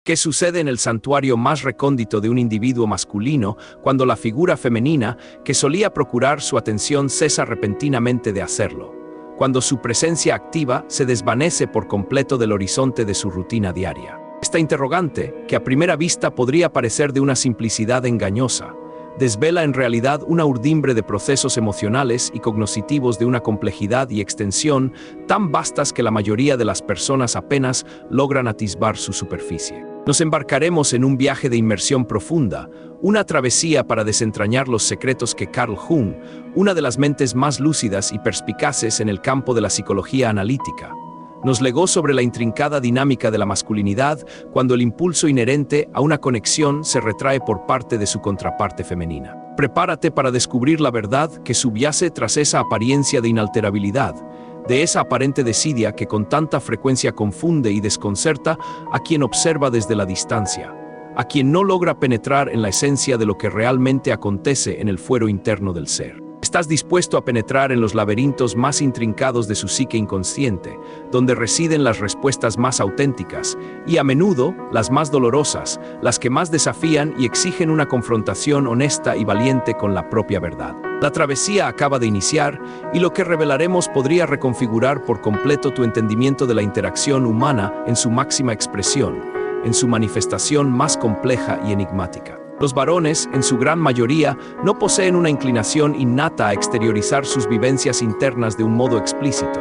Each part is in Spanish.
¿Qué sucede en el santuario más recóndito de un individuo masculino cuando la figura femenina, que solía procurar su atención, cesa repentinamente de hacerlo? Cuando su presencia activa se desvanece por completo del horizonte de su rutina diaria. Esta interrogante, que a primera vista podría parecer de una simplicidad engañosa, desvela en realidad una urdimbre de procesos emocionales y cognitivos de una complejidad y extensión tan vastas que la mayoría de las personas apenas logran atisbar su superficie. Nos embarcaremos en un viaje de inmersión profunda, una travesía para desentrañar los secretos que Carl Jung, una de las mentes más lúcidas y perspicaces en el campo de la psicología analítica, nos legó sobre la intrincada dinámica de la masculinidad cuando el impulso inherente a una conexión se retrae por parte de su contraparte femenina. Prepárate para descubrir la verdad que subyace tras esa apariencia de inalterabilidad, de esa aparente desidia que con tanta frecuencia confunde y desconcerta a quien observa desde la distancia, a quien no logra penetrar en la esencia de lo que realmente acontece en el fuero interno del ser. ¿Estás dispuesto a penetrar en los laberintos más intrincados de su psique inconsciente, donde residen las respuestas más auténticas y, a menudo, las más dolorosas, las que más desafían y exigen una confrontación honesta y valiente con la propia verdad? La travesía acaba de iniciar y lo que revelaremos podría reconfigurar por completo tu entendimiento de la interacción humana en su máxima expresión, en su manifestación más compleja y enigmática. Los varones, en su gran mayoría, no poseen una inclinación innata a exteriorizar sus vivencias internas de un modo explícito,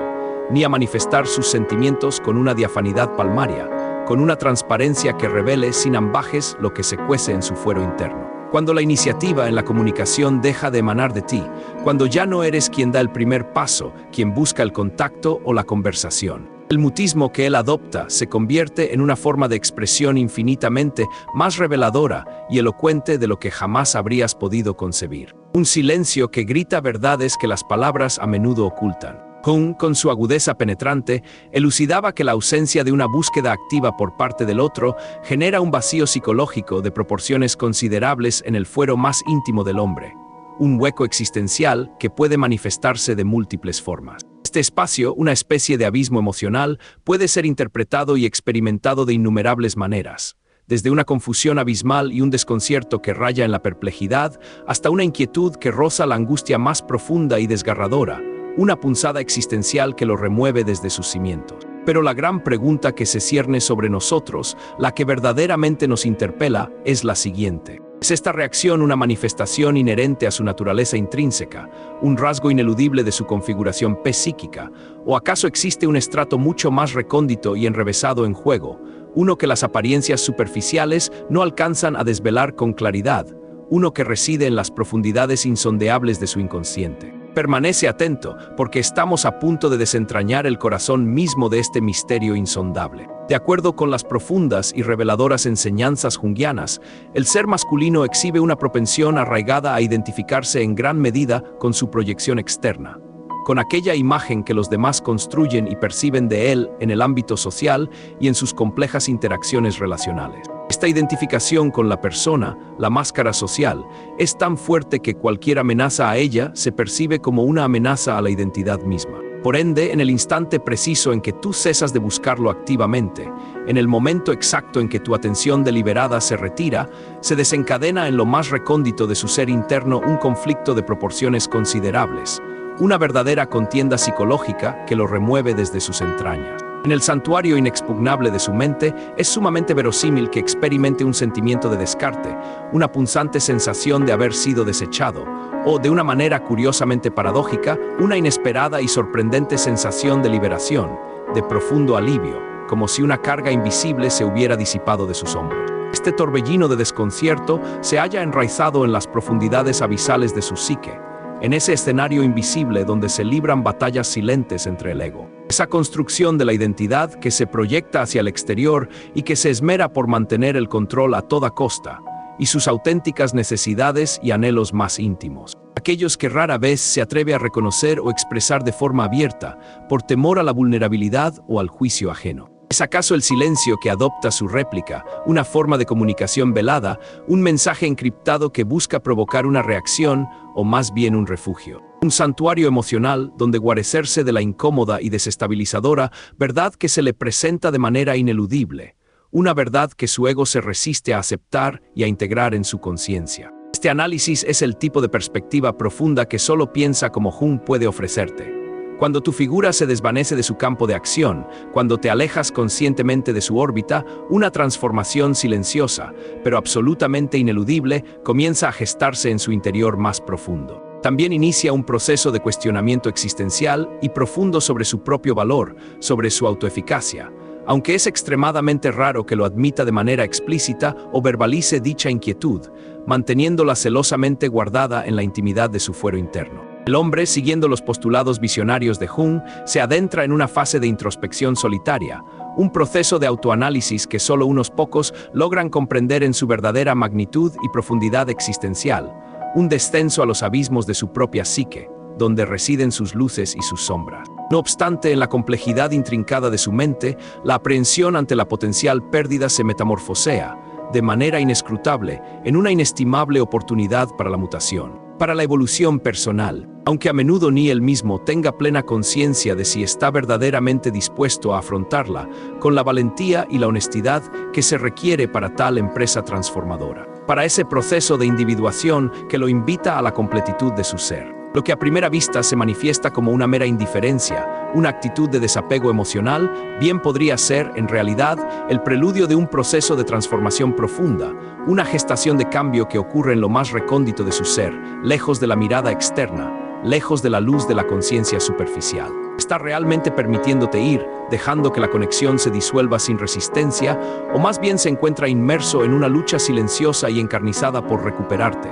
ni a manifestar sus sentimientos con una diafanidad palmaria, con una transparencia que revele sin ambajes lo que se cuece en su fuero interno. Cuando la iniciativa en la comunicación deja de emanar de ti, cuando ya no eres quien da el primer paso, quien busca el contacto o la conversación, el mutismo que él adopta se convierte en una forma de expresión infinitamente más reveladora y elocuente de lo que jamás habrías podido concebir. Un silencio que grita verdades que las palabras a menudo ocultan. Jung, con su agudeza penetrante, elucidaba que la ausencia de una búsqueda activa por parte del otro genera un vacío psicológico de proporciones considerables en el fuero más íntimo del hombre, un hueco existencial que puede manifestarse de múltiples formas. Este espacio, una especie de abismo emocional, puede ser interpretado y experimentado de innumerables maneras, desde una confusión abismal y un desconcierto que raya en la perplejidad, hasta una inquietud que roza la angustia más profunda y desgarradora, una punzada existencial que lo remueve desde sus cimientos. Pero la gran pregunta que se cierne sobre nosotros, la que verdaderamente nos interpela, es la siguiente. ¿Es esta reacción una manifestación inherente a su naturaleza intrínseca, un rasgo ineludible de su configuración psíquica, o acaso existe un estrato mucho más recóndito y enrevesado en juego, uno que las apariencias superficiales no alcanzan a desvelar con claridad, uno que reside en las profundidades insondeables de su inconsciente? Permanece atento, porque estamos a punto de desentrañar el corazón mismo de este misterio insondable. De acuerdo con las profundas y reveladoras enseñanzas junguianas, el ser masculino exhibe una propensión arraigada a identificarse en gran medida con su proyección externa, con aquella imagen que los demás construyen y perciben de él en el ámbito social y en sus complejas interacciones relacionales. Esta identificación con la persona, la máscara social, es tan fuerte que cualquier amenaza a ella se percibe como una amenaza a la identidad misma. Por ende, en el instante preciso en que tú cesas de buscarlo activamente, en el momento exacto en que tu atención deliberada se retira, se desencadena en lo más recóndito de su ser interno un conflicto de proporciones considerables, una verdadera contienda psicológica que lo remueve desde sus entrañas. En el santuario inexpugnable de su mente, es sumamente verosímil que experimente un sentimiento de descarte, una punzante sensación de haber sido desechado, o, de una manera curiosamente paradójica, una inesperada y sorprendente sensación de liberación, de profundo alivio, como si una carga invisible se hubiera disipado de sus hombros. Este torbellino de desconcierto se halla enraizado en las profundidades abisales de su psique, en ese escenario invisible donde se libran batallas silentes entre el ego. Esa construcción de la identidad que se proyecta hacia el exterior y que se esmera por mantener el control a toda costa, y sus auténticas necesidades y anhelos más íntimos. Aquellos que rara vez se atreve a reconocer o expresar de forma abierta, por temor a la vulnerabilidad o al juicio ajeno. ¿Es acaso el silencio que adopta su réplica, una forma de comunicación velada, un mensaje encriptado que busca provocar una reacción o más bien un refugio? Un santuario emocional donde guarecerse de la incómoda y desestabilizadora verdad que se le presenta de manera ineludible, una verdad que su ego se resiste a aceptar y a integrar en su conciencia. Este análisis es el tipo de perspectiva profunda que solo piensa como Jung puede ofrecerte. Cuando tu figura se desvanece de su campo de acción, cuando te alejas conscientemente de su órbita, una transformación silenciosa, pero absolutamente ineludible, comienza a gestarse en su interior más profundo. También inicia un proceso de cuestionamiento existencial y profundo sobre su propio valor, sobre su autoeficacia, aunque es extremadamente raro que lo admita de manera explícita o verbalice dicha inquietud, manteniéndola celosamente guardada en la intimidad de su fuero interno. El hombre, siguiendo los postulados visionarios de Jung, se adentra en una fase de introspección solitaria, un proceso de autoanálisis que solo unos pocos logran comprender en su verdadera magnitud y profundidad existencial, un descenso a los abismos de su propia psique, donde residen sus luces y sus sombras. No obstante, en la complejidad intrincada de su mente, la aprehensión ante la potencial pérdida se metamorfosea, de manera inescrutable, en una inestimable oportunidad para la mutación, para la evolución personal, aunque a menudo ni él mismo tenga plena conciencia de si está verdaderamente dispuesto a afrontarla, con la valentía y la honestidad que se requiere para tal empresa transformadora, para ese proceso de individuación que lo invita a la completitud de su ser. Lo que a primera vista se manifiesta como una mera indiferencia, una actitud de desapego emocional, bien podría ser, en realidad, el preludio de un proceso de transformación profunda, una gestación de cambio que ocurre en lo más recóndito de su ser, lejos de la mirada externa, lejos de la luz de la conciencia superficial. ¿Está realmente permitiéndote ir, dejando que la conexión se disuelva sin resistencia, o más bien se encuentra inmerso en una lucha silenciosa y encarnizada por recuperarte,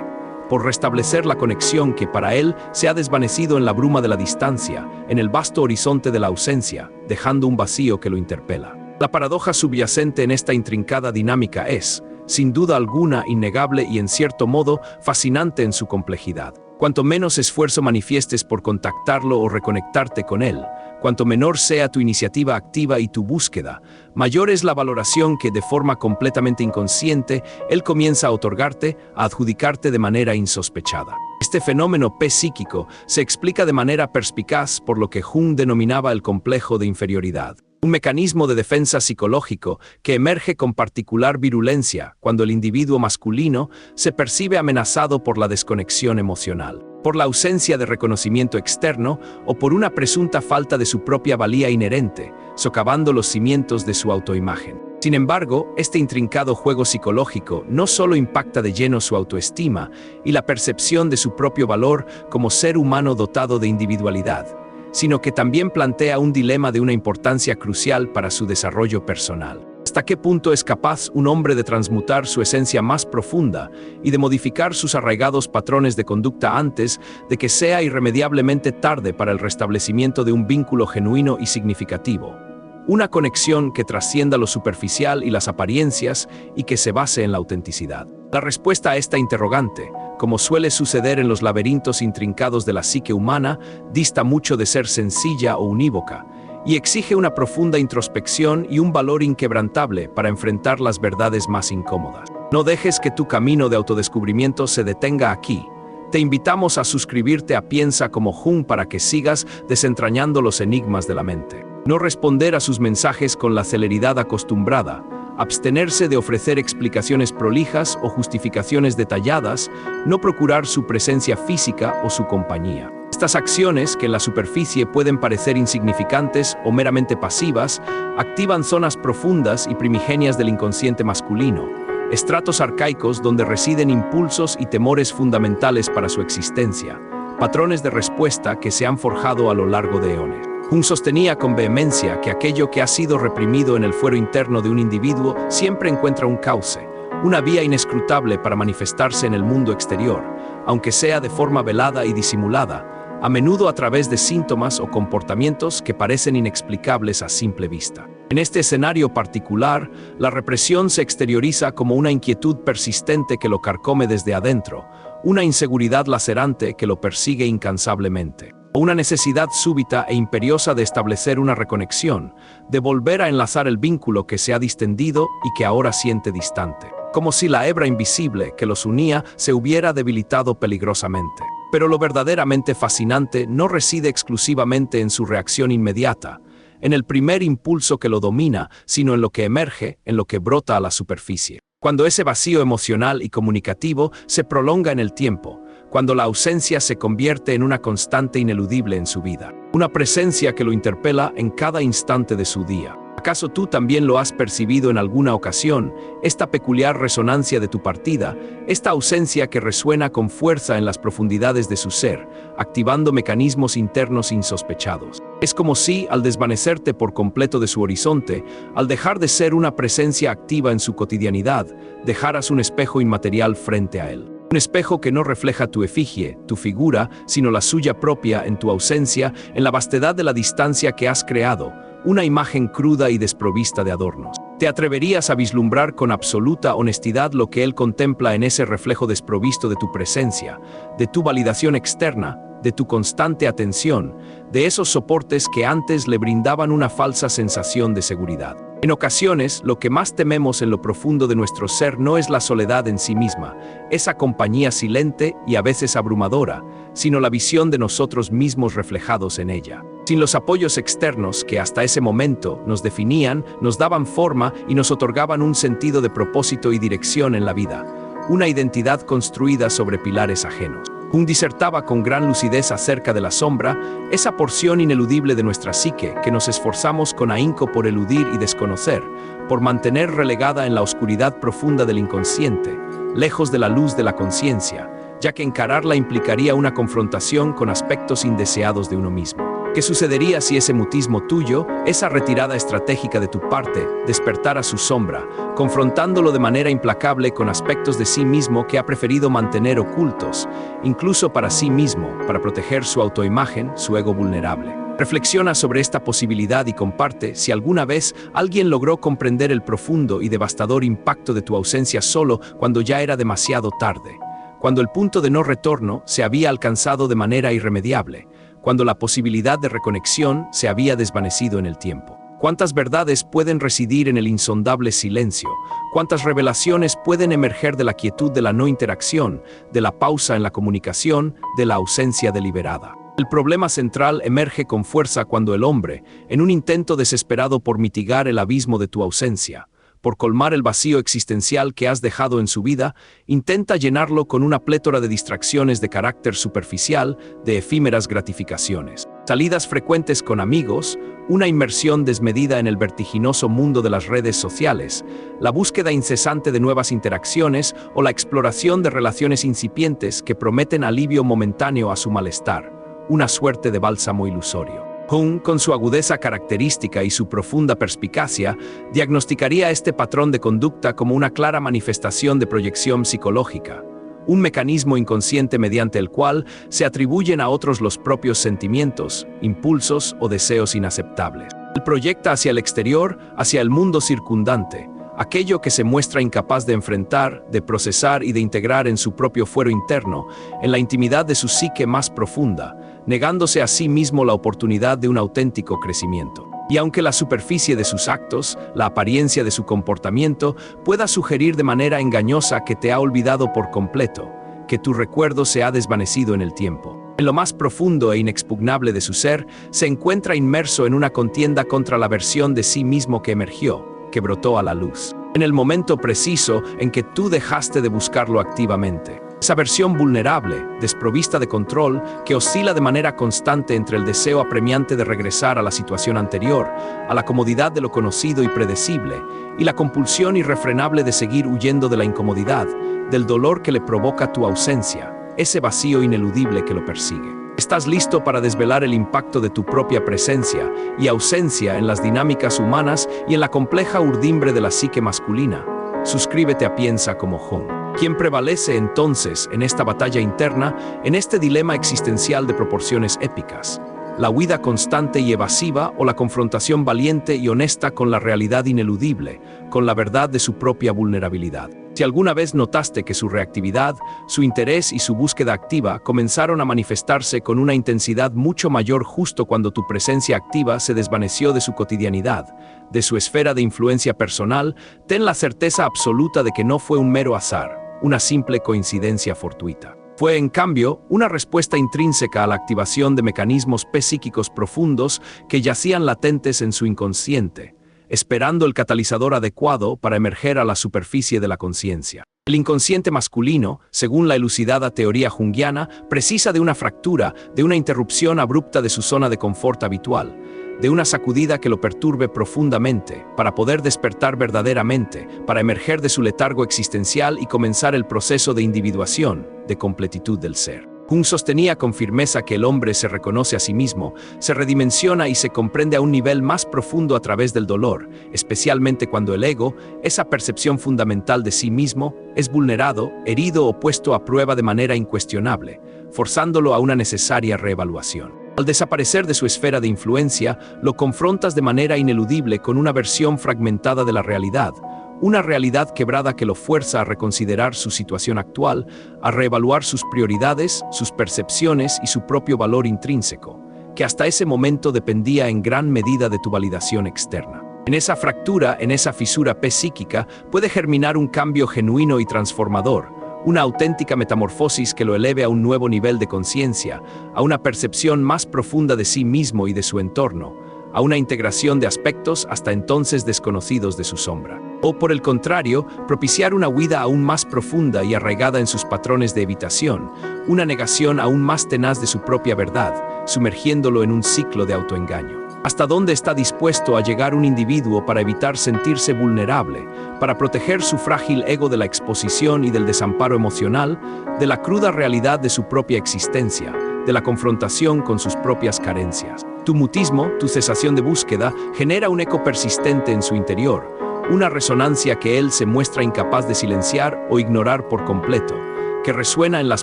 por restablecer la conexión que para él se ha desvanecido en la bruma de la distancia, en el vasto horizonte de la ausencia, dejando un vacío que lo interpela? La paradoja subyacente en esta intrincada dinámica es, sin duda alguna, innegable y en cierto modo fascinante en su complejidad. Cuanto menos esfuerzo manifiestes por contactarlo o reconectarte con él, cuanto menor sea tu iniciativa activa y tu búsqueda, mayor es la valoración que, de forma completamente inconsciente, él comienza a otorgarte, a adjudicarte de manera insospechada. Este fenómeno psíquico se explica de manera perspicaz por lo que Jung denominaba el complejo de inferioridad. Un mecanismo de defensa psicológico que emerge con particular virulencia cuando el individuo masculino se percibe amenazado por la desconexión emocional, por la ausencia de reconocimiento externo o por una presunta falta de su propia valía inherente, socavando los cimientos de su autoimagen. Sin embargo, este intrincado juego psicológico no solo impacta de lleno su autoestima y la percepción de su propio valor como ser humano dotado de individualidad, sino que también plantea un dilema de una importancia crucial para su desarrollo personal. ¿Hasta qué punto es capaz un hombre de transmutar su esencia más profunda y de modificar sus arraigados patrones de conducta antes de que sea irremediablemente tarde para el restablecimiento de un vínculo genuino y significativo? Una conexión que trascienda lo superficial y las apariencias y que se base en la autenticidad. La respuesta a esta interrogante, como suele suceder en los laberintos intrincados de la psique humana, dista mucho de ser sencilla o unívoca, y exige una profunda introspección y un valor inquebrantable para enfrentar las verdades más incómodas. No dejes que tu camino de autodescubrimiento se detenga aquí. Te invitamos a suscribirte a Piensa como Jung para que sigas desentrañando los enigmas de la mente. No responder a sus mensajes con la celeridad acostumbrada, abstenerse de ofrecer explicaciones prolijas o justificaciones detalladas, no procurar su presencia física o su compañía. Estas acciones, que en la superficie pueden parecer insignificantes o meramente pasivas, activan zonas profundas y primigenias del inconsciente masculino, estratos arcaicos donde residen impulsos y temores fundamentales para su existencia, patrones de respuesta que se han forjado a lo largo de eones. Jung sostenía con vehemencia que aquello que ha sido reprimido en el fuero interno de un individuo siempre encuentra un cauce, una vía inescrutable para manifestarse en el mundo exterior, aunque sea de forma velada y disimulada, a menudo a través de síntomas o comportamientos que parecen inexplicables a simple vista. En este escenario particular, la represión se exterioriza como una inquietud persistente que lo carcome desde adentro, una inseguridad lacerante que lo persigue incansablemente, o una necesidad súbita e imperiosa de establecer una reconexión, de volver a enlazar el vínculo que se ha distendido y que ahora siente distante, como si la hebra invisible que los unía se hubiera debilitado peligrosamente. Pero lo verdaderamente fascinante no reside exclusivamente en su reacción inmediata, en el primer impulso que lo domina, sino en lo que emerge, en lo que brota a la superficie. Cuando ese vacío emocional y comunicativo se prolonga en el tiempo, cuando la ausencia se convierte en una constante ineludible en su vida, una presencia que lo interpela en cada instante de su día. ¿Acaso tú también lo has percibido en alguna ocasión, esta peculiar resonancia de tu partida, esta ausencia que resuena con fuerza en las profundidades de su ser, activando mecanismos internos insospechados? Es como si, al desvanecerte por completo de su horizonte, al dejar de ser una presencia activa en su cotidianidad, dejaras un espejo inmaterial frente a él. Un espejo que no refleja tu efigie, tu figura, sino la suya propia en tu ausencia, en la vastedad de la distancia que has creado, una imagen cruda y desprovista de adornos. ¿Te atreverías a vislumbrar con absoluta honestidad lo que él contempla en ese reflejo desprovisto de tu presencia, de tu validación externa, de tu constante atención, de esos soportes que antes le brindaban una falsa sensación de seguridad? En ocasiones, lo que más tememos en lo profundo de nuestro ser no es la soledad en sí misma, esa compañía silente y a veces abrumadora, sino la visión de nosotros mismos reflejados en ella. Sin los apoyos externos que hasta ese momento nos definían, nos daban forma y nos otorgaban un sentido de propósito y dirección en la vida, una identidad construida sobre pilares ajenos. Jung disertaba con gran lucidez acerca de la sombra, esa porción ineludible de nuestra psique que nos esforzamos con ahínco por eludir y desconocer, por mantener relegada en la oscuridad profunda del inconsciente, lejos de la luz de la conciencia, ya que encararla implicaría una confrontación con aspectos indeseados de uno mismo. ¿Qué sucedería si ese mutismo tuyo, esa retirada estratégica de tu parte, despertara su sombra, confrontándolo de manera implacable con aspectos de sí mismo que ha preferido mantener ocultos, incluso para sí mismo, para proteger su autoimagen, su ego vulnerable? Reflexiona sobre esta posibilidad y comparte si alguna vez alguien logró comprender el profundo y devastador impacto de tu ausencia solo cuando ya era demasiado tarde, cuando el punto de no retorno se había alcanzado de manera irremediable, cuando la posibilidad de reconexión se había desvanecido en el tiempo. ¿Cuántas verdades pueden residir en el insondable silencio? ¿Cuántas revelaciones pueden emerger de la quietud de la no interacción, de la pausa en la comunicación, de la ausencia deliberada? El problema central emerge con fuerza cuando el hombre, en un intento desesperado por mitigar el abismo de tu ausencia, por colmar el vacío existencial que has dejado en su vida, intenta llenarlo con una plétora de distracciones de carácter superficial, de efímeras gratificaciones. Salidas frecuentes con amigos, una inmersión desmedida en el vertiginoso mundo de las redes sociales, la búsqueda incesante de nuevas interacciones o la exploración de relaciones incipientes que prometen alivio momentáneo a su malestar, una suerte de bálsamo ilusorio. Jung, con su agudeza característica y su profunda perspicacia, diagnosticaría este patrón de conducta como una clara manifestación de proyección psicológica, un mecanismo inconsciente mediante el cual se atribuyen a otros los propios sentimientos, impulsos o deseos inaceptables. Él proyecta hacia el exterior, hacia el mundo circundante, aquello que se muestra incapaz de enfrentar, de procesar y de integrar en su propio fuero interno, en la intimidad de su psique más profunda, negándose a sí mismo la oportunidad de un auténtico crecimiento. Y aunque la superficie de sus actos, la apariencia de su comportamiento, pueda sugerir de manera engañosa que te ha olvidado por completo, que tu recuerdo se ha desvanecido en el tiempo, en lo más profundo e inexpugnable de su ser, se encuentra inmerso en una contienda contra la versión de sí mismo que emergió, que brotó a la luz, en el momento preciso en que tú dejaste de buscarlo activamente. Esa versión vulnerable, desprovista de control, que oscila de manera constante entre el deseo apremiante de regresar a la situación anterior, a la comodidad de lo conocido y predecible, y la compulsión irrefrenable de seguir huyendo de la incomodidad, del dolor que le provoca tu ausencia, ese vacío ineludible que lo persigue. ¿Estás listo para desvelar el impacto de tu propia presencia y ausencia en las dinámicas humanas y en la compleja urdimbre de la psique masculina? Suscríbete a Piensa como Jung. ¿Quién prevalece entonces en esta batalla interna, en este dilema existencial de proporciones épicas? ¿La huida constante y evasiva o la confrontación valiente y honesta con la realidad ineludible, con la verdad de su propia vulnerabilidad? Si alguna vez notaste que su reactividad, su interés y su búsqueda activa comenzaron a manifestarse con una intensidad mucho mayor justo cuando tu presencia activa se desvaneció de su cotidianidad, de su esfera de influencia personal, ten la certeza absoluta de que no fue un mero azar, una simple coincidencia fortuita. Fue, en cambio, una respuesta intrínseca a la activación de mecanismos psíquicos profundos que yacían latentes en su inconsciente, esperando el catalizador adecuado para emerger a la superficie de la conciencia. El inconsciente masculino, según la elucidada teoría junguiana, precisa de una fractura, de una interrupción abrupta de su zona de confort habitual, de una sacudida que lo perturbe profundamente, para poder despertar verdaderamente, para emerger de su letargo existencial y comenzar el proceso de individuación, de completitud del ser. Jung sostenía con firmeza que el hombre se reconoce a sí mismo, se redimensiona y se comprende a un nivel más profundo a través del dolor, especialmente cuando el ego, esa percepción fundamental de sí mismo, es vulnerado, herido o puesto a prueba de manera incuestionable, forzándolo a una necesaria reevaluación. Al desaparecer de su esfera de influencia, lo confrontas de manera ineludible con una versión fragmentada de la realidad, una realidad quebrada que lo fuerza a reconsiderar su situación actual, a reevaluar sus prioridades, sus percepciones y su propio valor intrínseco, que hasta ese momento dependía en gran medida de tu validación externa. En esa fractura, en esa fisura psíquica, puede germinar un cambio genuino y transformador, una auténtica metamorfosis que lo eleve a un nuevo nivel de conciencia, a una percepción más profunda de sí mismo y de su entorno, a una integración de aspectos hasta entonces desconocidos de su sombra. O, por el contrario, propiciar una huida aún más profunda y arraigada en sus patrones de evitación, una negación aún más tenaz de su propia verdad, sumergiéndolo en un ciclo de autoengaño. ¿Hasta dónde está dispuesto a llegar un individuo para evitar sentirse vulnerable, para proteger su frágil ego de la exposición y del desamparo emocional, de la cruda realidad de su propia existencia, de la confrontación con sus propias carencias? Tu mutismo, tu cesación de búsqueda, genera un eco persistente en su interior, una resonancia que él se muestra incapaz de silenciar o ignorar por completo, que resuena en las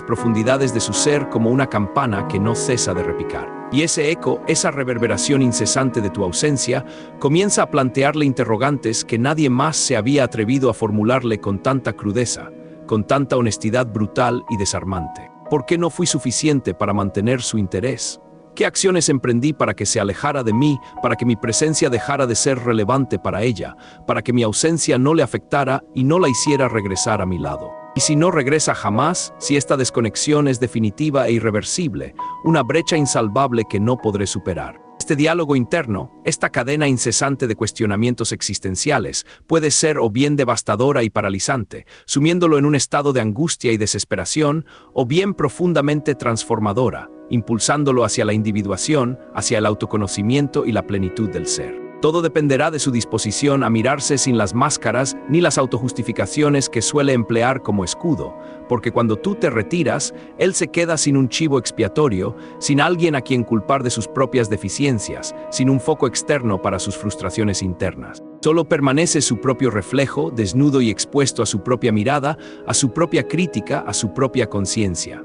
profundidades de su ser como una campana que no cesa de repicar. Y ese eco, esa reverberación incesante de tu ausencia, comienza a plantearle interrogantes que nadie más se había atrevido a formularle con tanta crudeza, con tanta honestidad brutal y desarmante. ¿Por qué no fui suficiente para mantener su interés? ¿Qué acciones emprendí para que se alejara de mí, para que mi presencia dejara de ser relevante para ella, para que mi ausencia no le afectara y no la hiciera regresar a mi lado? Y si no regresa jamás, si esta desconexión es definitiva e irreversible, una brecha insalvable que no podré superar. Este diálogo interno, esta cadena incesante de cuestionamientos existenciales, puede ser o bien devastadora y paralizante, sumiéndolo en un estado de angustia y desesperación, o bien profundamente transformadora, impulsándolo hacia la individuación, hacia el autoconocimiento y la plenitud del ser. Todo dependerá de su disposición a mirarse sin las máscaras ni las autojustificaciones que suele emplear como escudo, porque cuando tú te retiras, él se queda sin un chivo expiatorio, sin alguien a quien culpar de sus propias deficiencias, sin un foco externo para sus frustraciones internas. Solo permanece su propio reflejo, desnudo y expuesto a su propia mirada, a su propia crítica, a su propia conciencia.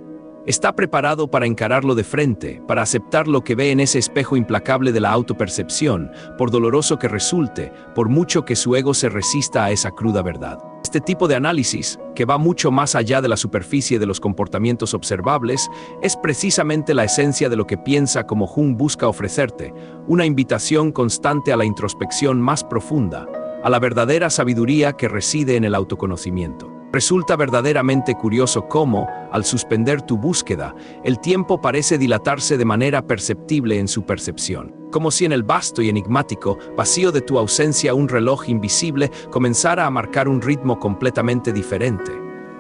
Está preparado para encararlo de frente, para aceptar lo que ve en ese espejo implacable de la autopercepción, por doloroso que resulte, por mucho que su ego se resista a esa cruda verdad. Este tipo de análisis, que va mucho más allá de la superficie de los comportamientos observables, es precisamente la esencia de lo que piensa como Jung busca ofrecerte, una invitación constante a la introspección más profunda, a la verdadera sabiduría que reside en el autoconocimiento. Resulta verdaderamente curioso cómo, al suspender tu búsqueda, el tiempo parece dilatarse de manera perceptible en su percepción. Como si en el vasto y enigmático vacío de tu ausencia un reloj invisible comenzara a marcar un ritmo completamente diferente,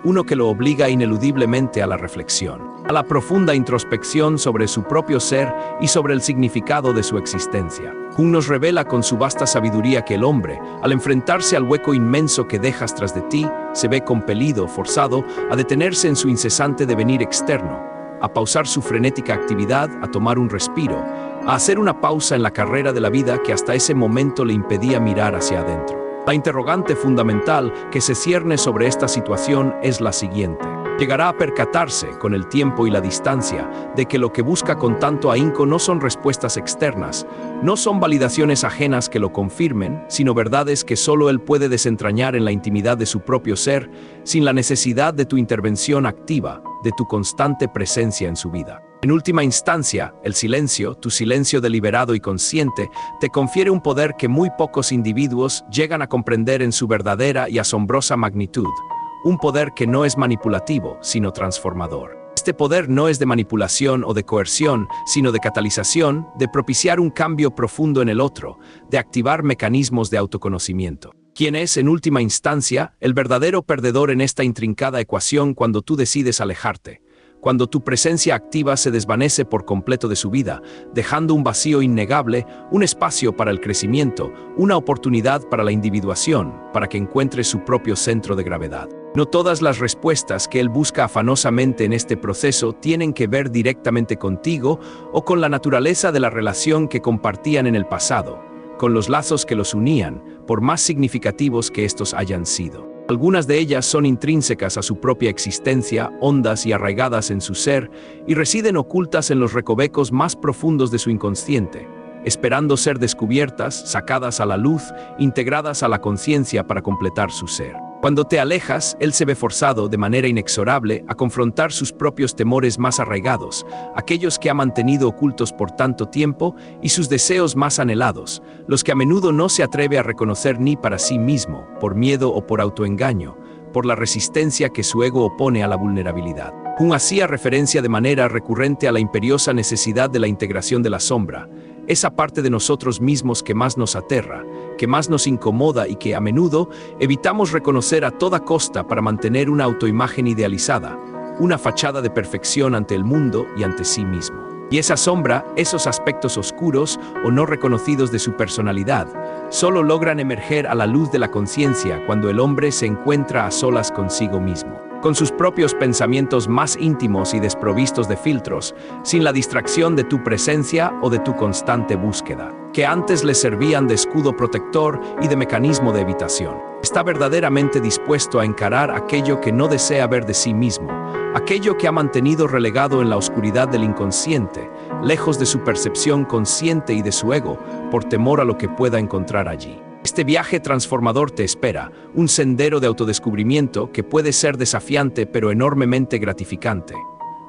uno que lo obliga ineludiblemente a la reflexión, a la profunda introspección sobre su propio ser y sobre el significado de su existencia. Jung nos revela con su vasta sabiduría que el hombre, al enfrentarse al hueco inmenso que dejas tras de ti, se ve compelido, forzado, a detenerse en su incesante devenir externo, a pausar su frenética actividad, a tomar un respiro, a hacer una pausa en la carrera de la vida que hasta ese momento le impedía mirar hacia adentro. La interrogante fundamental que se cierne sobre esta situación es la siguiente. Llegará a percatarse, con el tiempo y la distancia, de que lo que busca con tanto ahínco no son respuestas externas, no son validaciones ajenas que lo confirmen, sino verdades que solo él puede desentrañar en la intimidad de su propio ser, sin la necesidad de tu intervención activa, de tu constante presencia en su vida. En última instancia, el silencio, tu silencio deliberado y consciente, te confiere un poder que muy pocos individuos llegan a comprender en su verdadera y asombrosa magnitud. Un poder que no es manipulativo, sino transformador. Este poder no es de manipulación o de coerción, sino de catalización, de propiciar un cambio profundo en el otro, de activar mecanismos de autoconocimiento. ¿Quién es, en última instancia, el verdadero perdedor en esta intrincada ecuación cuando tú decides alejarte? Cuando tu presencia activa se desvanece por completo de su vida, dejando un vacío innegable, un espacio para el crecimiento, una oportunidad para la individuación, para que encuentre su propio centro de gravedad. No todas las respuestas que él busca afanosamente en este proceso tienen que ver directamente contigo o con la naturaleza de la relación que compartían en el pasado, con los lazos que los unían, por más significativos que estos hayan sido. Algunas de ellas son intrínsecas a su propia existencia, hondas y arraigadas en su ser, y residen ocultas en los recovecos más profundos de su inconsciente, esperando ser descubiertas, sacadas a la luz, integradas a la conciencia para completar su ser. Cuando te alejas, él se ve forzado, de manera inexorable, a confrontar sus propios temores más arraigados, aquellos que ha mantenido ocultos por tanto tiempo, y sus deseos más anhelados, los que a menudo no se atreve a reconocer ni para sí mismo, por miedo o por autoengaño, por la resistencia que su ego opone a la vulnerabilidad. Jung hacía referencia de manera recurrente a la imperiosa necesidad de la integración de la sombra, esa parte de nosotros mismos que más nos aterra, que más nos incomoda y que, a menudo, evitamos reconocer a toda costa para mantener una autoimagen idealizada, una fachada de perfección ante el mundo y ante sí mismo. Y esa sombra, esos aspectos oscuros o no reconocidos de su personalidad, solo logran emerger a la luz de la conciencia cuando el hombre se encuentra a solas consigo mismo, con sus propios pensamientos más íntimos y desprovistos de filtros, sin la distracción de tu presencia o de tu constante búsqueda, que antes le servían de escudo protector y de mecanismo de evitación. Está verdaderamente dispuesto a encarar aquello que no desea ver de sí mismo, aquello que ha mantenido relegado en la oscuridad del inconsciente, lejos de su percepción consciente y de su ego, por temor a lo que pueda encontrar allí. Este viaje transformador te espera, un sendero de autodescubrimiento que puede ser desafiante pero enormemente gratificante.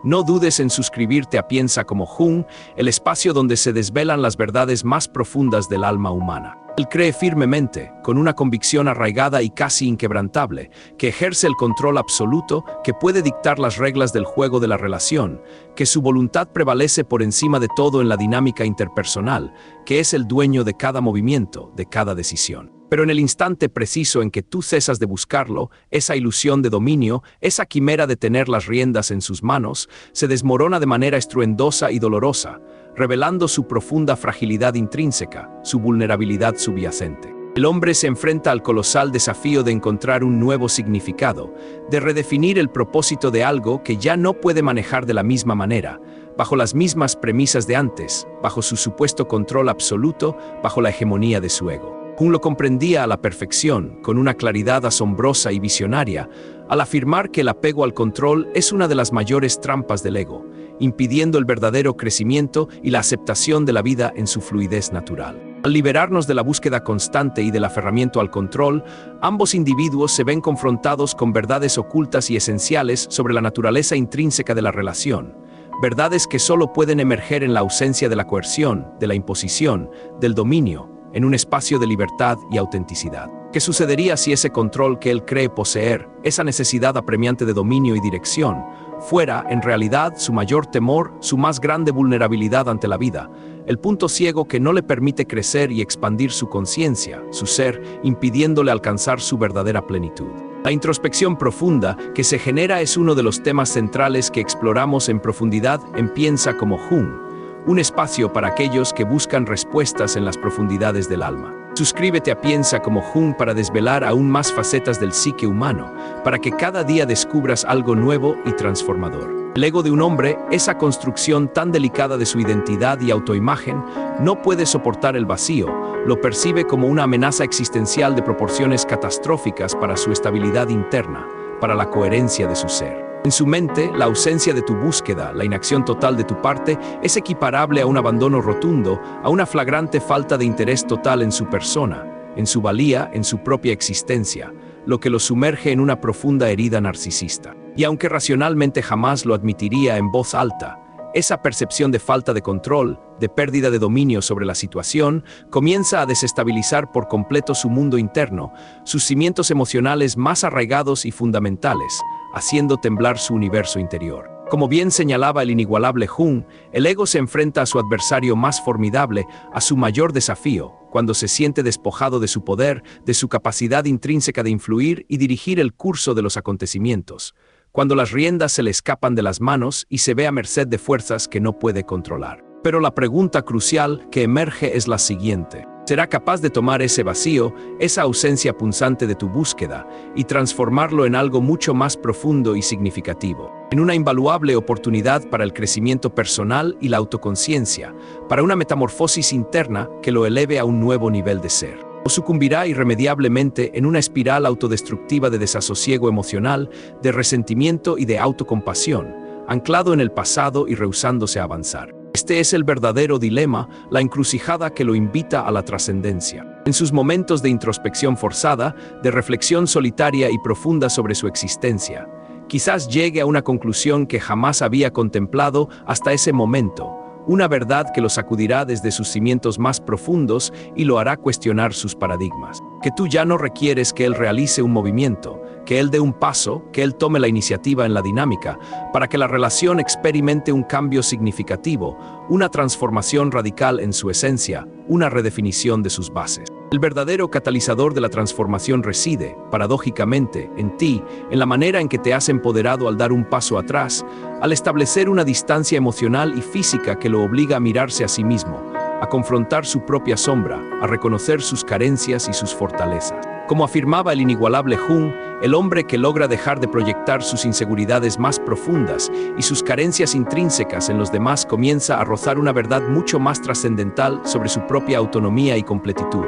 No dudes en suscribirte a Piensa como Jung, el espacio donde se desvelan las verdades más profundas del alma humana. Él cree firmemente, con una convicción arraigada y casi inquebrantable, que ejerce el control absoluto, que puede dictar las reglas del juego de la relación, que su voluntad prevalece por encima de todo en la dinámica interpersonal, que es el dueño de cada movimiento, de cada decisión. Pero en el instante preciso en que tú cesas de buscarlo, esa ilusión de dominio, esa quimera de tener las riendas en sus manos, se desmorona de manera estruendosa y dolorosa, revelando su profunda fragilidad intrínseca, su vulnerabilidad subyacente. El hombre se enfrenta al colosal desafío de encontrar un nuevo significado, de redefinir el propósito de algo que ya no puede manejar de la misma manera, bajo las mismas premisas de antes, bajo su supuesto control absoluto, bajo la hegemonía de su ego. Jung lo comprendía a la perfección, con una claridad asombrosa y visionaria, al afirmar que el apego al control es una de las mayores trampas del ego, impidiendo el verdadero crecimiento y la aceptación de la vida en su fluidez natural. Al liberarnos de la búsqueda constante y del aferramiento al control, ambos individuos se ven confrontados con verdades ocultas y esenciales sobre la naturaleza intrínseca de la relación, verdades que solo pueden emerger en la ausencia de la coerción, de la imposición, del dominio, en un espacio de libertad y autenticidad. ¿Qué sucedería si ese control que él cree poseer, esa necesidad apremiante de dominio y dirección, fuera, en realidad, su mayor temor, su más grande vulnerabilidad ante la vida, el punto ciego que no le permite crecer y expandir su conciencia, su ser, impidiéndole alcanzar su verdadera plenitud? La introspección profunda que se genera es uno de los temas centrales que exploramos en profundidad en Piensa como Jung, un espacio para aquellos que buscan respuestas en las profundidades del alma. Suscríbete a Piensa como Jung para desvelar aún más facetas del psique humano, para que cada día descubras algo nuevo y transformador. El ego de un hombre, esa construcción tan delicada de su identidad y autoimagen, no puede soportar el vacío, lo percibe como una amenaza existencial de proporciones catastróficas para su estabilidad interna, para la coherencia de su ser. En su mente, la ausencia de tu búsqueda, la inacción total de tu parte, es equiparable a un abandono rotundo, a una flagrante falta de interés total en su persona, en su valía, en su propia existencia, lo que lo sumerge en una profunda herida narcisista. Y aunque racionalmente jamás lo admitiría en voz alta, esa percepción de falta de control, de pérdida de dominio sobre la situación, comienza a desestabilizar por completo su mundo interno, sus cimientos emocionales más arraigados y fundamentales, haciendo temblar su universo interior. Como bien señalaba el inigualable Jung, el ego se enfrenta a su adversario más formidable, a su mayor desafío, cuando se siente despojado de su poder, de su capacidad intrínseca de influir y dirigir el curso de los acontecimientos, cuando las riendas se le escapan de las manos y se ve a merced de fuerzas que no puede controlar. Pero la pregunta crucial que emerge es la siguiente: ¿será capaz de tomar ese vacío, esa ausencia punzante de tu búsqueda, y transformarlo en algo mucho más profundo y significativo? En una invaluable oportunidad para el crecimiento personal y la autoconciencia, para una metamorfosis interna que lo eleve a un nuevo nivel de ser. O sucumbirá irremediablemente en una espiral autodestructiva de desasosiego emocional, de resentimiento y de autocompasión, anclado en el pasado y rehusándose a avanzar. Este es el verdadero dilema, la encrucijada que lo invita a la trascendencia. En sus momentos de introspección forzada, de reflexión solitaria y profunda sobre su existencia, quizás llegue a una conclusión que jamás había contemplado hasta ese momento, una verdad que lo sacudirá desde sus cimientos más profundos y lo hará cuestionar sus paradigmas. Que tú ya no requieres que él realice un movimiento, que él dé un paso, que él tome la iniciativa en la dinámica, para que la relación experimente un cambio significativo, una transformación radical en su esencia, una redefinición de sus bases. El verdadero catalizador de la transformación reside, paradójicamente, en ti, en la manera en que te has empoderado al dar un paso atrás, al establecer una distancia emocional y física que lo obliga a mirarse a sí mismo, a confrontar su propia sombra, a reconocer sus carencias y sus fortalezas. Como afirmaba el inigualable Jung, el hombre que logra dejar de proyectar sus inseguridades más profundas y sus carencias intrínsecas en los demás comienza a rozar una verdad mucho más trascendental sobre su propia autonomía y completitud.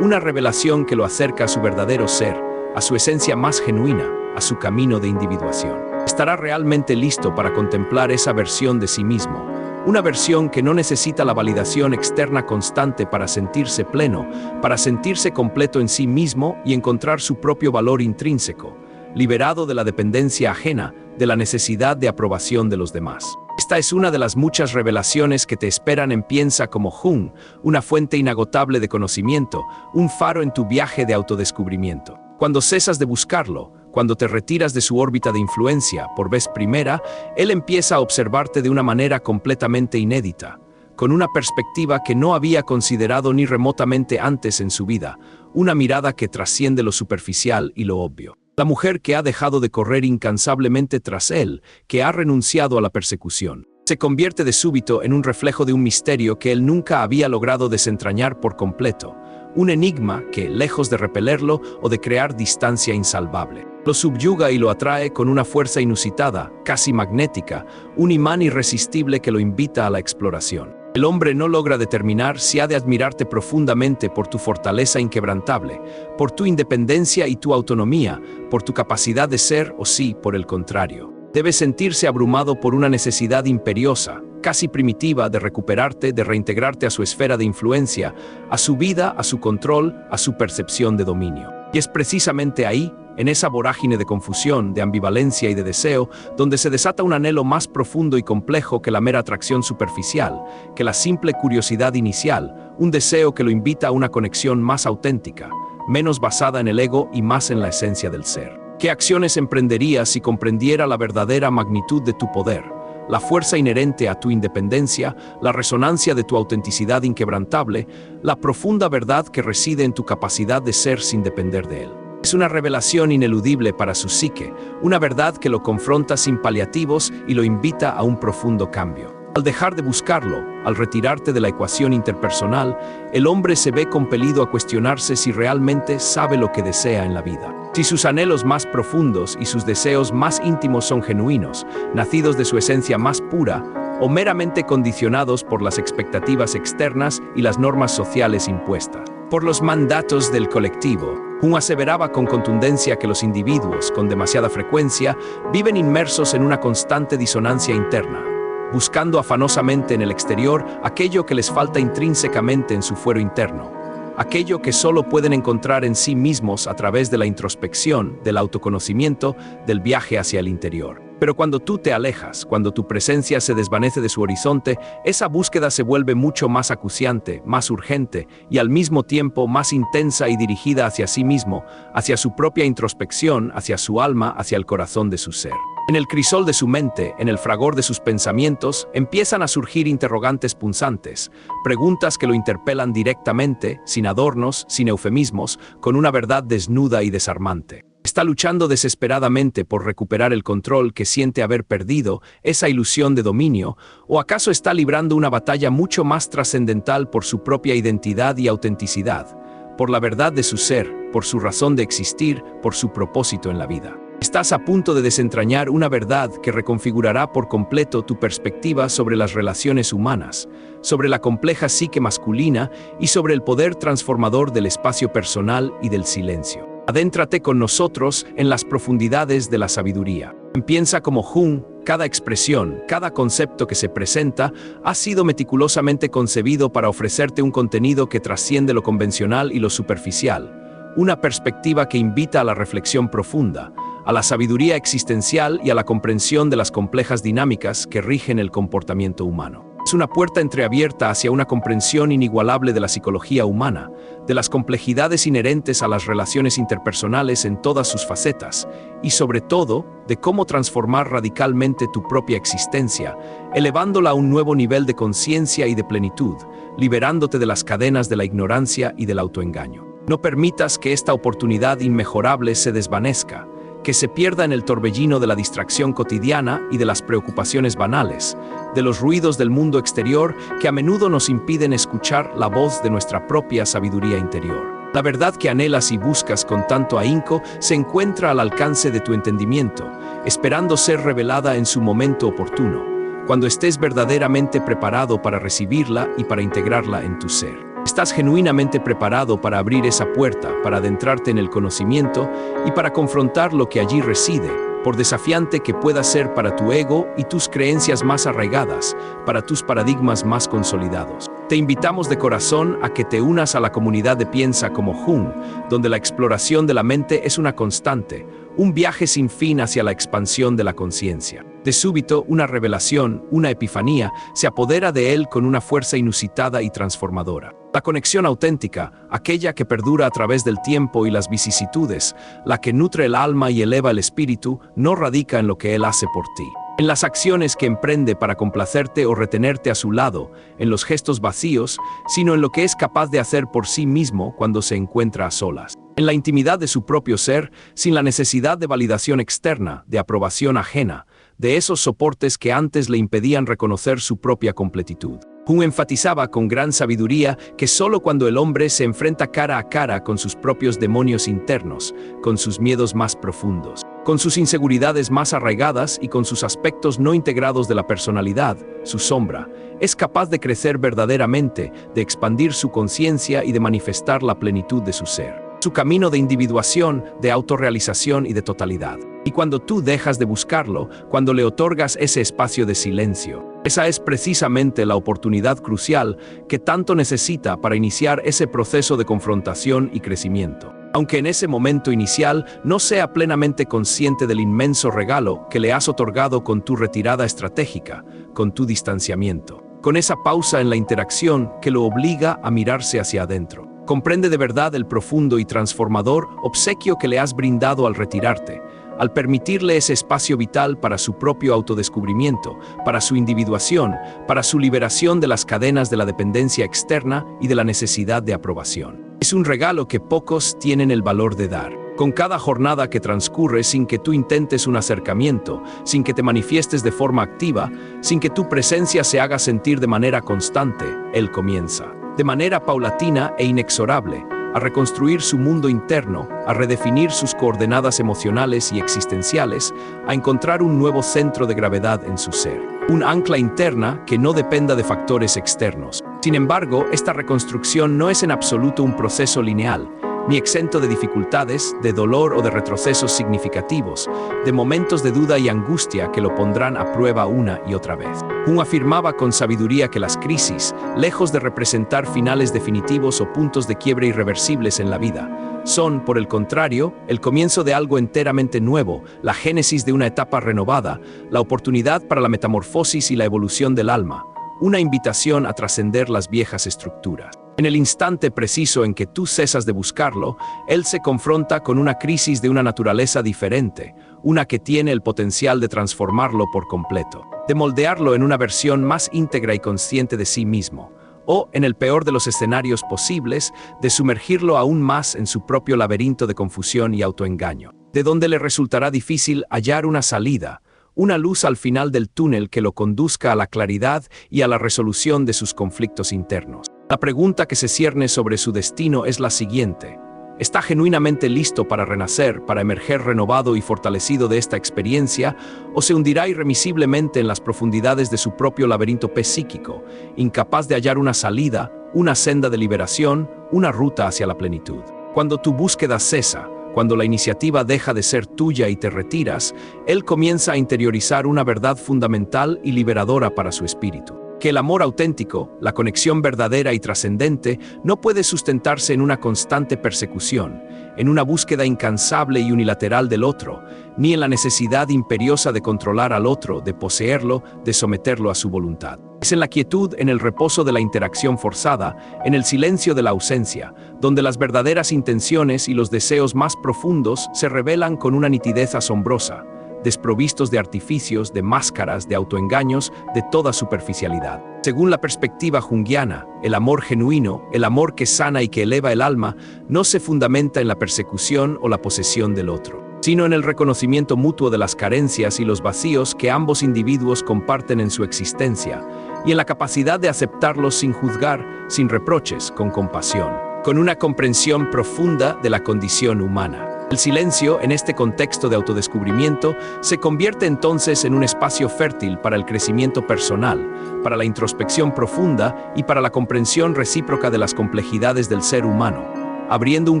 Una revelación que lo acerca a su verdadero ser, a su esencia más genuina, a su camino de individuación. Estará realmente listo para contemplar esa versión de sí mismo, una versión que no necesita la validación externa constante para sentirse pleno, para sentirse completo en sí mismo y encontrar su propio valor intrínseco, liberado de la dependencia ajena, de la necesidad de aprobación de los demás. Esta es una de las muchas revelaciones que te esperan en Piensa como Jung, una fuente inagotable de conocimiento, un faro en tu viaje de autodescubrimiento. Cuando cesas de buscarlo, cuando te retiras de su órbita de influencia por vez primera, él empieza a observarte de una manera completamente inédita, con una perspectiva que no había considerado ni remotamente antes en su vida, una mirada que trasciende lo superficial y lo obvio. La mujer que ha dejado de correr incansablemente tras él, que ha renunciado a la persecución, se convierte de súbito en un reflejo de un misterio que él nunca había logrado desentrañar por completo, un enigma que, lejos de repelerlo o de crear distancia insalvable, lo subyuga y lo atrae con una fuerza inusitada, casi magnética, un imán irresistible que lo invita a la exploración. El hombre no logra determinar si ha de admirarte profundamente por tu fortaleza inquebrantable, por tu independencia y tu autonomía, por tu capacidad de ser o si, por el contrario, debe sentirse abrumado por una necesidad imperiosa, casi primitiva, de recuperarte, de reintegrarte a su esfera de influencia, a su vida, a su control, a su percepción de dominio. Y es precisamente ahí, en esa vorágine de confusión, de ambivalencia y de deseo, donde se desata un anhelo más profundo y complejo que la mera atracción superficial, que la simple curiosidad inicial, un deseo que lo invita a una conexión más auténtica, menos basada en el ego y más en la esencia del ser. ¿Qué acciones emprenderías si comprendiera la verdadera magnitud de tu poder, la fuerza inherente a tu independencia, la resonancia de tu autenticidad inquebrantable, la profunda verdad que reside en tu capacidad de ser sin depender de él? Es una revelación ineludible para su psique, una verdad que lo confronta sin paliativos y lo invita a un profundo cambio. Al dejar de buscarlo, al retirarte de la ecuación interpersonal, el hombre se ve compelido a cuestionarse si realmente sabe lo que desea en la vida. Si sus anhelos más profundos y sus deseos más íntimos son genuinos, nacidos de su esencia más pura, o meramente condicionados por las expectativas externas y las normas sociales impuestas, por los mandatos del colectivo. Jung aseveraba con contundencia que los individuos, con demasiada frecuencia, viven inmersos en una constante disonancia interna, buscando afanosamente en el exterior aquello que les falta intrínsecamente en su fuero interno, aquello que solo pueden encontrar en sí mismos a través de la introspección, del autoconocimiento, del viaje hacia el interior. Pero cuando tú te alejas, cuando tu presencia se desvanece de su horizonte, esa búsqueda se vuelve mucho más acuciante, más urgente y al mismo tiempo más intensa y dirigida hacia sí mismo, hacia su propia introspección, hacia su alma, hacia el corazón de su ser. En el crisol de su mente, en el fragor de sus pensamientos, empiezan a surgir interrogantes punzantes, preguntas que lo interpelan directamente, sin adornos, sin eufemismos, con una verdad desnuda y desarmante. Está luchando desesperadamente por recuperar el control que siente haber perdido, esa ilusión de dominio, o acaso está librando una batalla mucho más trascendental por su propia identidad y autenticidad, por la verdad de su ser, por su razón de existir, por su propósito en la vida. Estás a punto de desentrañar una verdad que reconfigurará por completo tu perspectiva sobre las relaciones humanas, sobre la compleja psique masculina y sobre el poder transformador del espacio personal y del silencio. Adéntrate con nosotros en las profundidades de la sabiduría. Piensa como Jung, cada expresión, cada concepto que se presenta ha sido meticulosamente concebido para ofrecerte un contenido que trasciende lo convencional y lo superficial, una perspectiva que invita a la reflexión profunda, a la sabiduría existencial y a la comprensión de las complejas dinámicas que rigen el comportamiento humano. Es una puerta entreabierta hacia una comprensión inigualable de la psicología humana, de las complejidades inherentes a las relaciones interpersonales en todas sus facetas, y sobre todo, de cómo transformar radicalmente tu propia existencia, elevándola a un nuevo nivel de conciencia y de plenitud, liberándote de las cadenas de la ignorancia y del autoengaño. No permitas que esta oportunidad inmejorable se desvanezca, que se pierda en el torbellino de la distracción cotidiana y de las preocupaciones banales, de los ruidos del mundo exterior que a menudo nos impiden escuchar la voz de nuestra propia sabiduría interior. La verdad que anhelas y buscas con tanto ahínco se encuentra al alcance de tu entendimiento, esperando ser revelada en su momento oportuno, cuando estés verdaderamente preparado para recibirla y para integrarla en tu ser. Estás genuinamente preparado para abrir esa puerta, para adentrarte en el conocimiento y para confrontar lo que allí reside, por desafiante que pueda ser para tu ego y tus creencias más arraigadas, para tus paradigmas más consolidados. Te invitamos de corazón a que te unas a la comunidad de Piensa como Jung, donde la exploración de la mente es una constante, un viaje sin fin hacia la expansión de la conciencia. De súbito, una revelación, una epifanía, se apodera de él con una fuerza inusitada y transformadora. La conexión auténtica, aquella que perdura a través del tiempo y las vicisitudes, la que nutre el alma y eleva el espíritu, no radica en lo que él hace por ti, en las acciones que emprende para complacerte o retenerte a su lado, en los gestos vacíos, sino en lo que es capaz de hacer por sí mismo cuando se encuentra a solas. En la intimidad de su propio ser, sin la necesidad de validación externa, de aprobación ajena, de esos soportes que antes le impedían reconocer su propia completitud. Jung enfatizaba con gran sabiduría que solo cuando el hombre se enfrenta cara a cara con sus propios demonios internos, con sus miedos más profundos, con sus inseguridades más arraigadas y con sus aspectos no integrados de la personalidad, su sombra, es capaz de crecer verdaderamente, de expandir su conciencia y de manifestar la plenitud de su ser. Su camino de individuación, de autorrealización y de totalidad. Y cuando tú dejas de buscarlo, cuando le otorgas ese espacio de silencio, esa es precisamente la oportunidad crucial que tanto necesita para iniciar ese proceso de confrontación y crecimiento. Aunque en ese momento inicial no sea plenamente consciente del inmenso regalo que le has otorgado con tu retirada estratégica, con tu distanciamiento, con esa pausa en la interacción que lo obliga a mirarse hacia adentro. Comprende de verdad el profundo y transformador obsequio que le has brindado al retirarte, al permitirle ese espacio vital para su propio autodescubrimiento, para su individuación, para su liberación de las cadenas de la dependencia externa y de la necesidad de aprobación. Es un regalo que pocos tienen el valor de dar. Con cada jornada que transcurre sin que tú intentes un acercamiento, sin que te manifiestes de forma activa, sin que tu presencia se haga sentir de manera constante, él comienza, de manera paulatina e inexorable, a reconstruir su mundo interno, a redefinir sus coordenadas emocionales y existenciales, a encontrar un nuevo centro de gravedad en su ser, un ancla interna que no dependa de factores externos. Sin embargo, esta reconstrucción no es en absoluto un proceso lineal, ni exento de dificultades, de dolor o de retrocesos significativos, de momentos de duda y angustia que lo pondrán a prueba una y otra vez. Jung afirmaba con sabiduría que las crisis, lejos de representar finales definitivos o puntos de quiebre irreversibles en la vida, son, por el contrario, el comienzo de algo enteramente nuevo, la génesis de una etapa renovada, la oportunidad para la metamorfosis y la evolución del alma, una invitación a trascender las viejas estructuras. En el instante preciso en que tú cesas de buscarlo, él se confronta con una crisis de una naturaleza diferente, una que tiene el potencial de transformarlo por completo, de moldearlo en una versión más íntegra y consciente de sí mismo, o, en el peor de los escenarios posibles, de sumergirlo aún más en su propio laberinto de confusión y autoengaño, de donde le resultará difícil hallar una salida, una luz al final del túnel que lo conduzca a la claridad y a la resolución de sus conflictos internos. La pregunta que se cierne sobre su destino es la siguiente: ¿está genuinamente listo para renacer, para emerger renovado y fortalecido de esta experiencia, o se hundirá irremisiblemente en las profundidades de su propio laberinto psíquico, incapaz de hallar una salida, una senda de liberación, una ruta hacia la plenitud? Cuando tu búsqueda cesa, cuando la iniciativa deja de ser tuya y te retiras, él comienza a interiorizar una verdad fundamental y liberadora para su espíritu: que el amor auténtico, la conexión verdadera y trascendente, no puede sustentarse en una constante persecución, en una búsqueda incansable y unilateral del otro, ni en la necesidad imperiosa de controlar al otro, de poseerlo, de someterlo a su voluntad. Es en la quietud, en el reposo de la interacción forzada, en el silencio de la ausencia, donde las verdaderas intenciones y los deseos más profundos se revelan con una nitidez asombrosa, desprovistos de artificios, de máscaras, de autoengaños, de toda superficialidad. Según la perspectiva junguiana, el amor genuino, el amor que sana y que eleva el alma, no se fundamenta en la persecución o la posesión del otro, sino en el reconocimiento mutuo de las carencias y los vacíos que ambos individuos comparten en su existencia, y en la capacidad de aceptarlos sin juzgar, sin reproches, con compasión, con una comprensión profunda de la condición humana. El silencio, en este contexto de autodescubrimiento, se convierte entonces en un espacio fértil para el crecimiento personal, para la introspección profunda y para la comprensión recíproca de las complejidades del ser humano, abriendo un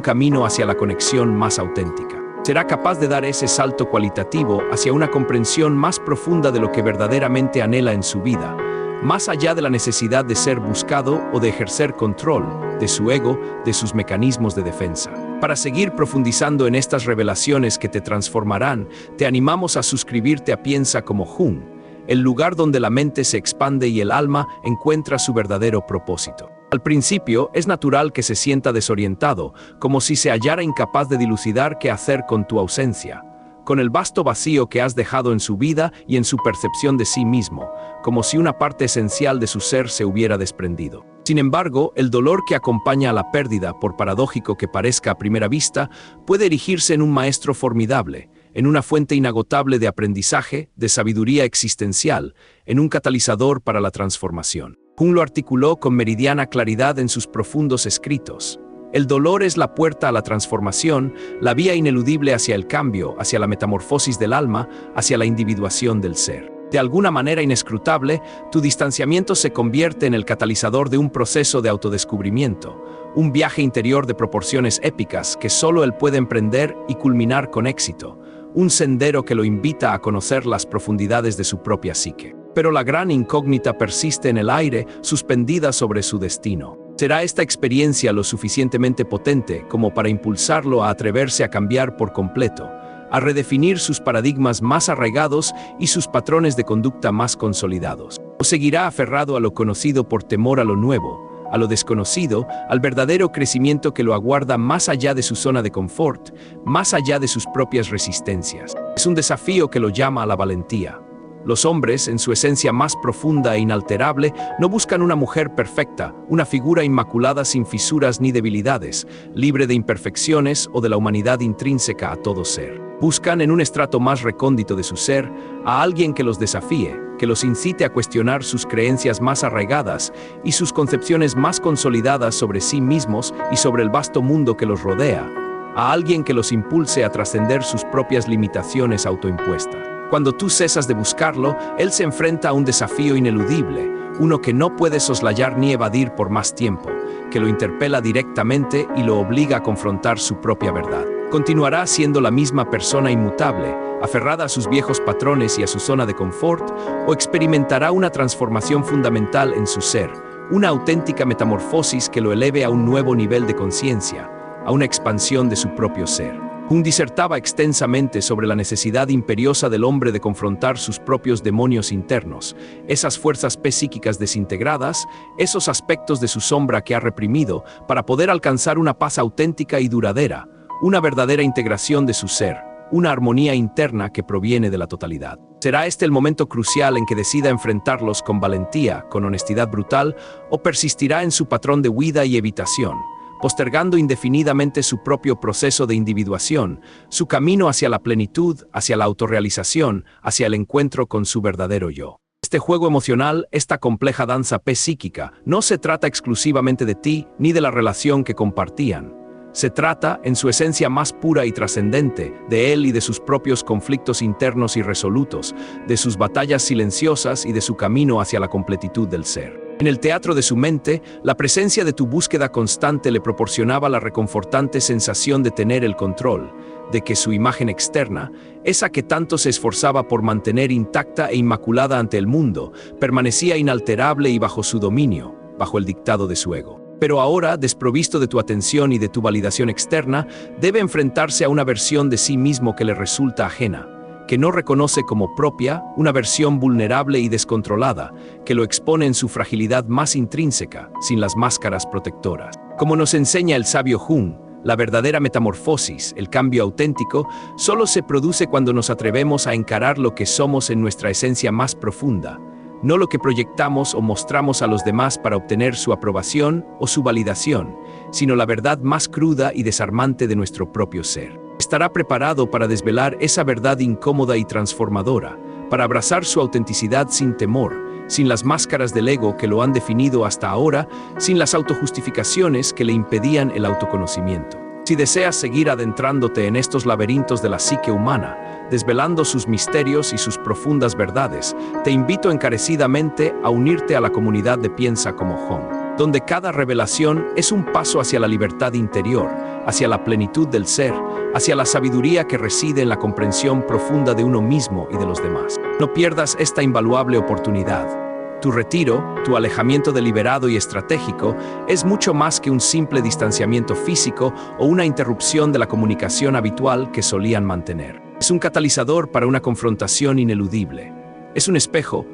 camino hacia la conexión más auténtica. Será capaz de dar ese salto cualitativo hacia una comprensión más profunda de lo que verdaderamente anhela en su vida, más allá de la necesidad de ser buscado o de ejercer control de su ego, de sus mecanismos de defensa. Para seguir profundizando en estas revelaciones que te transformarán, te animamos a suscribirte a Piensa como Jung, el lugar donde la mente se expande y el alma encuentra su verdadero propósito. Al principio, es natural que se sienta desorientado, como si se hallara incapaz de dilucidar qué hacer con tu ausencia, con el vasto vacío que has dejado en su vida y en su percepción de sí mismo, como si una parte esencial de su ser se hubiera desprendido. Sin embargo, el dolor que acompaña a la pérdida, por paradójico que parezca a primera vista, puede erigirse en un maestro formidable, en una fuente inagotable de aprendizaje, de sabiduría existencial, en un catalizador para la transformación. Jung lo articuló con meridiana claridad en sus profundos escritos. El dolor es la puerta a la transformación, la vía ineludible hacia el cambio, hacia la metamorfosis del alma, hacia la individuación del ser. De alguna manera inescrutable, tu distanciamiento se convierte en el catalizador de un proceso de autodescubrimiento, un viaje interior de proporciones épicas que solo él puede emprender y culminar con éxito, un sendero que lo invita a conocer las profundidades de su propia psique. Pero la gran incógnita persiste en el aire, suspendida sobre su destino. ¿Será esta experiencia lo suficientemente potente como para impulsarlo a atreverse a cambiar por completo, a redefinir sus paradigmas más arraigados y sus patrones de conducta más consolidados? ¿O seguirá aferrado a lo conocido por temor a lo nuevo, a lo desconocido, al verdadero crecimiento que lo aguarda más allá de su zona de confort, más allá de sus propias resistencias? Es un desafío que lo llama a la valentía. Los hombres, en su esencia más profunda e inalterable, no buscan una mujer perfecta, una figura inmaculada sin fisuras ni debilidades, libre de imperfecciones o de la humanidad intrínseca a todo ser. Buscan, en un estrato más recóndito de su ser, a alguien que los desafíe, que los incite a cuestionar sus creencias más arraigadas y sus concepciones más consolidadas sobre sí mismos y sobre el vasto mundo que los rodea, a alguien que los impulse a trascender sus propias limitaciones autoimpuestas. Cuando tú cesas de buscarlo, él se enfrenta a un desafío ineludible, uno que no puede soslayar ni evadir por más tiempo, que lo interpela directamente y lo obliga a confrontar su propia verdad. ¿Continuará siendo la misma persona inmutable, aferrada a sus viejos patrones y a su zona de confort, o experimentará una transformación fundamental en su ser, una auténtica metamorfosis que lo eleve a un nuevo nivel de conciencia, a una expansión de su propio ser? Jung disertaba extensamente sobre la necesidad imperiosa del hombre de confrontar sus propios demonios internos, esas fuerzas psíquicas desintegradas, esos aspectos de su sombra que ha reprimido, para poder alcanzar una paz auténtica y duradera, una verdadera integración de su ser, una armonía interna que proviene de la totalidad. ¿Será este el momento crucial en que decida enfrentarlos con valentía, con honestidad brutal, o persistirá en su patrón de huida y evitación, postergando indefinidamente su propio proceso de individuación, su camino hacia la plenitud, hacia la autorrealización, hacia el encuentro con su verdadero yo? Este juego emocional, esta compleja danza psíquica, no se trata exclusivamente de ti ni de la relación que compartían. Se trata, en su esencia más pura y trascendente, de él y de sus propios conflictos internos irresolutos, de sus batallas silenciosas y de su camino hacia la completitud del ser. En el teatro de su mente, la presencia de tu búsqueda constante le proporcionaba la reconfortante sensación de tener el control, de que su imagen externa, esa que tanto se esforzaba por mantener intacta e inmaculada ante el mundo, permanecía inalterable y bajo su dominio, bajo el dictado de su ego. Pero ahora, desprovisto de tu atención y de tu validación externa, debe enfrentarse a una versión de sí mismo que le resulta ajena, que no reconoce como propia, una versión vulnerable y descontrolada, que lo expone en su fragilidad más intrínseca, sin las máscaras protectoras. Como nos enseña el sabio Jung, la verdadera metamorfosis, el cambio auténtico, solo se produce cuando nos atrevemos a encarar lo que somos en nuestra esencia más profunda, no lo que proyectamos o mostramos a los demás para obtener su aprobación o su validación, sino la verdad más cruda y desarmante de nuestro propio ser. Estará preparado para desvelar esa verdad incómoda y transformadora, para abrazar su autenticidad sin temor, sin las máscaras del ego que lo han definido hasta ahora, sin las autojustificaciones que le impedían el autoconocimiento. Si deseas seguir adentrándote en estos laberintos de la psique humana, desvelando sus misterios y sus profundas verdades, te invito encarecidamente a unirte a la comunidad de Piensa como Jung, donde cada revelación es un paso hacia la libertad interior, hacia la plenitud del ser, hacia la sabiduría que reside en la comprensión profunda de uno mismo y de los demás. No pierdas esta invaluable oportunidad. Tu retiro, tu alejamiento deliberado y estratégico, es mucho más que un simple distanciamiento físico o una interrupción de la comunicación habitual que solían mantener. Es un catalizador para una confrontación ineludible. Es un espejo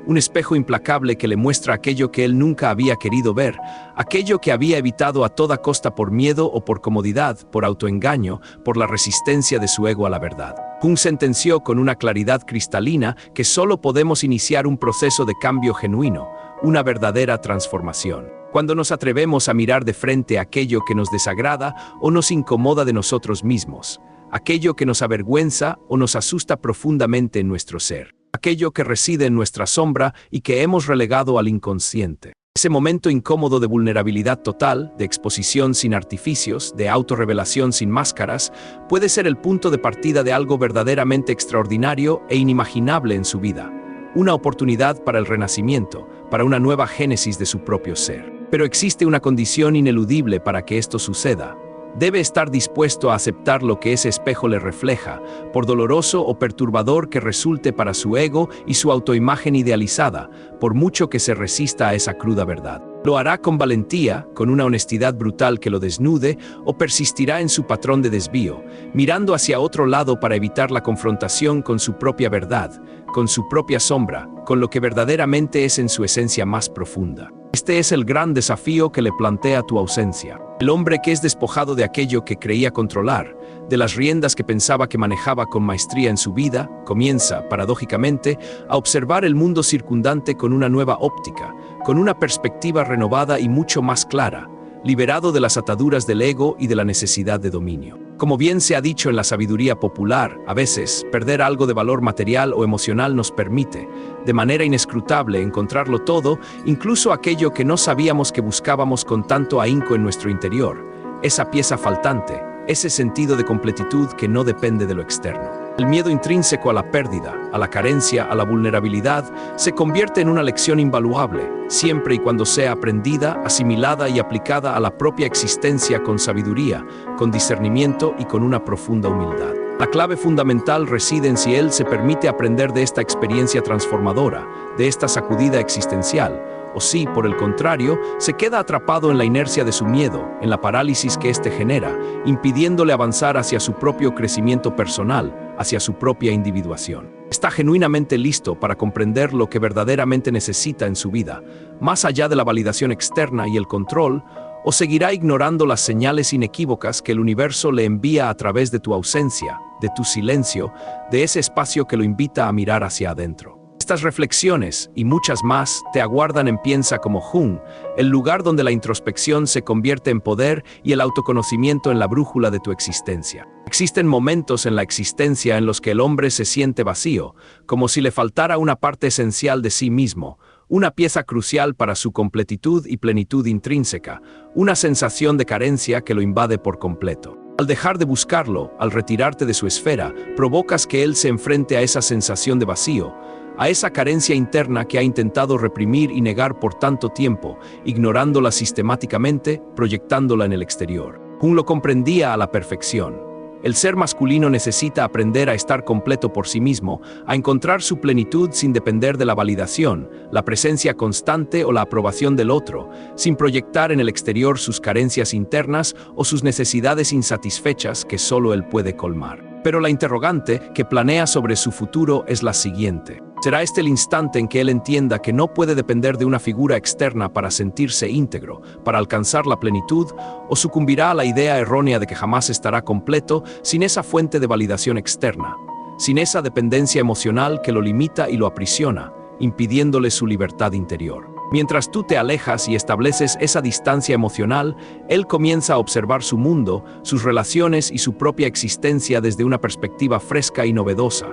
implacable que le muestra aquello que él nunca había querido ver, aquello que había evitado a toda costa por miedo o por comodidad, por autoengaño, por la resistencia de su ego a la verdad. Jung sentenció con una claridad cristalina que solo podemos iniciar un proceso de cambio genuino, una verdadera transformación, cuando nos atrevemos a mirar de frente aquello que nos desagrada o nos incomoda de nosotros mismos, aquello que nos avergüenza o nos asusta profundamente en nuestro ser, aquello que reside en nuestra sombra y que hemos relegado al inconsciente. Ese momento incómodo de vulnerabilidad total, de exposición sin artificios, de autorrevelación sin máscaras, puede ser el punto de partida de algo verdaderamente extraordinario e inimaginable en su vida. Una oportunidad para el renacimiento, para una nueva génesis de su propio ser. Pero existe una condición ineludible para que esto suceda. Debe estar dispuesto a aceptar lo que ese espejo le refleja, por doloroso o perturbador que resulte para su ego y su autoimagen idealizada, por mucho que se resista a esa cruda verdad. Lo hará con valentía, con una honestidad brutal que lo desnude, o persistirá en su patrón de desvío, mirando hacia otro lado para evitar la confrontación con su propia verdad, con su propia sombra, con lo que verdaderamente es en su esencia más profunda. Este es el gran desafío que le plantea tu ausencia. El hombre que es despojado de aquello que creía controlar, de las riendas que pensaba que manejaba con maestría en su vida, comienza, paradójicamente, a observar el mundo circundante con una nueva óptica, con una perspectiva renovada y mucho más clara, liberado de las ataduras del ego y de la necesidad de dominio. Como bien se ha dicho en la sabiduría popular, a veces, perder algo de valor material o emocional nos permite, de manera inescrutable, encontrarlo todo, incluso aquello que no sabíamos que buscábamos con tanto ahínco en nuestro interior, esa pieza faltante, ese sentido de completitud que no depende de lo externo. El miedo intrínseco a la pérdida, a la carencia, a la vulnerabilidad, se convierte en una lección invaluable, siempre y cuando sea aprendida, asimilada y aplicada a la propia existencia con sabiduría, con discernimiento y con una profunda humildad. La clave fundamental reside en si él se permite aprender de esta experiencia transformadora, de esta sacudida existencial, O si, por el contrario, se queda atrapado en la inercia de su miedo, en la parálisis que éste genera, impidiéndole avanzar hacia su propio crecimiento personal, hacia su propia individuación. Está genuinamente listo para comprender lo que verdaderamente necesita en su vida, más allá de la validación externa y el control, o seguirá ignorando las señales inequívocas que el universo le envía a través de tu ausencia, de tu silencio, de ese espacio que lo invita a mirar hacia adentro. Estas reflexiones, y muchas más, te aguardan en Piensa como Jung, el lugar donde la introspección se convierte en poder y el autoconocimiento en la brújula de tu existencia. Existen momentos en la existencia en los que el hombre se siente vacío, como si le faltara una parte esencial de sí mismo, una pieza crucial para su completitud y plenitud intrínseca, una sensación de carencia que lo invade por completo. Al dejar de buscarlo, al retirarte de su esfera, provocas que él se enfrente a esa sensación de vacío, a esa carencia interna que ha intentado reprimir y negar por tanto tiempo, ignorándola sistemáticamente, proyectándola en el exterior. Jung lo comprendía a la perfección. El ser masculino necesita aprender a estar completo por sí mismo, a encontrar su plenitud sin depender de la validación, la presencia constante o la aprobación del otro, sin proyectar en el exterior sus carencias internas o sus necesidades insatisfechas que solo él puede colmar. Pero la interrogante que planea sobre su futuro es la siguiente. ¿Será este el instante en que él entienda que no puede depender de una figura externa para sentirse íntegro, para alcanzar la plenitud, o sucumbirá a la idea errónea de que jamás estará completo sin esa fuente de validación externa, sin esa dependencia emocional que lo limita y lo aprisiona, impidiéndole su libertad interior? Mientras tú te alejas y estableces esa distancia emocional, él comienza a observar su mundo, sus relaciones y su propia existencia desde una perspectiva fresca y novedosa,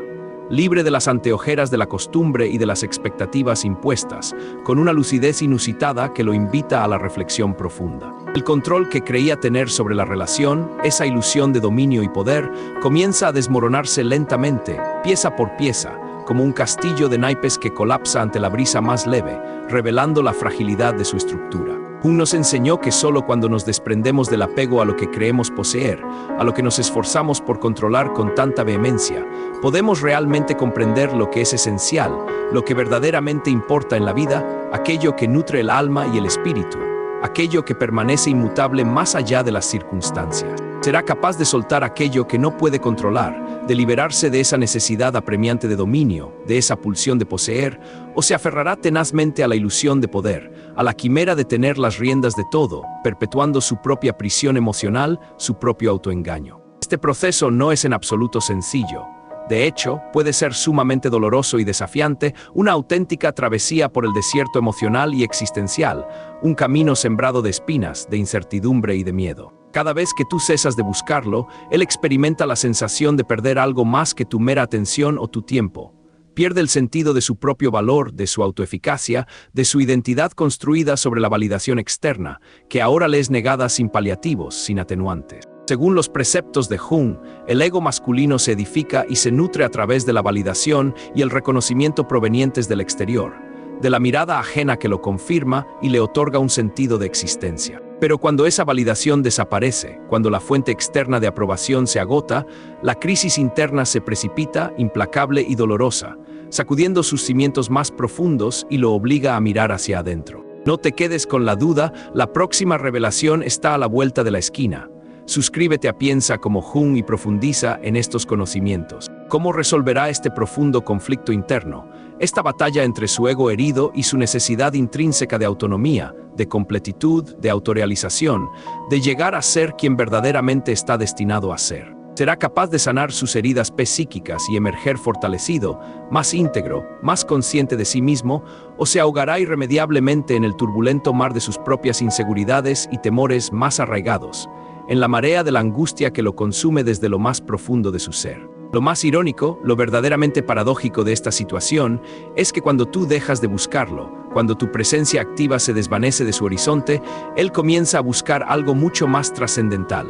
libre de las anteojeras de la costumbre y de las expectativas impuestas, con una lucidez inusitada que lo invita a la reflexión profunda. El control que creía tener sobre la relación, esa ilusión de dominio y poder, comienza a desmoronarse lentamente, pieza por pieza, como un castillo de naipes que colapsa ante la brisa más leve, revelando la fragilidad de su estructura. Jung nos enseñó que solo cuando nos desprendemos del apego a lo que creemos poseer, a lo que nos esforzamos por controlar con tanta vehemencia, podemos realmente comprender lo que es esencial, lo que verdaderamente importa en la vida, aquello que nutre el alma y el espíritu, aquello que permanece inmutable más allá de las circunstancias. Será capaz de soltar aquello que no puede controlar, de liberarse de esa necesidad apremiante de dominio, de esa pulsión de poseer, o se aferrará tenazmente a la ilusión de poder, a la quimera de tener las riendas de todo, perpetuando su propia prisión emocional, su propio autoengaño. Este proceso no es en absoluto sencillo. De hecho, puede ser sumamente doloroso y desafiante, una auténtica travesía por el desierto emocional y existencial, un camino sembrado de espinas, de incertidumbre y de miedo. Cada vez que tú cesas de buscarlo, él experimenta la sensación de perder algo más que tu mera atención o tu tiempo. Pierde el sentido de su propio valor, de su autoeficacia, de su identidad construida sobre la validación externa, que ahora le es negada sin paliativos, sin atenuantes. Según los preceptos de Jung, el ego masculino se edifica y se nutre a través de la validación y el reconocimiento provenientes del exterior, de la mirada ajena que lo confirma y le otorga un sentido de existencia. Pero cuando esa validación desaparece, cuando la fuente externa de aprobación se agota, la crisis interna se precipita, implacable y dolorosa, sacudiendo sus cimientos más profundos y lo obliga a mirar hacia adentro. No te quedes con la duda, la próxima revelación está a la vuelta de la esquina. Suscríbete a Piensa como Jung y profundiza en estos conocimientos. ¿Cómo resolverá este profundo conflicto interno? Esta batalla entre su ego herido y su necesidad intrínseca de autonomía, de completitud, de autorrealización, de llegar a ser quien verdaderamente está destinado a ser. ¿Será capaz de sanar sus heridas psíquicas y emerger fortalecido, más íntegro, más consciente de sí mismo, o se ahogará irremediablemente en el turbulento mar de sus propias inseguridades y temores más arraigados, en la marea de la angustia que lo consume desde lo más profundo de su ser? Lo más irónico, lo verdaderamente paradójico de esta situación, es que cuando tú dejas de buscarlo, cuando tu presencia activa se desvanece de su horizonte, él comienza a buscar algo mucho más trascendental,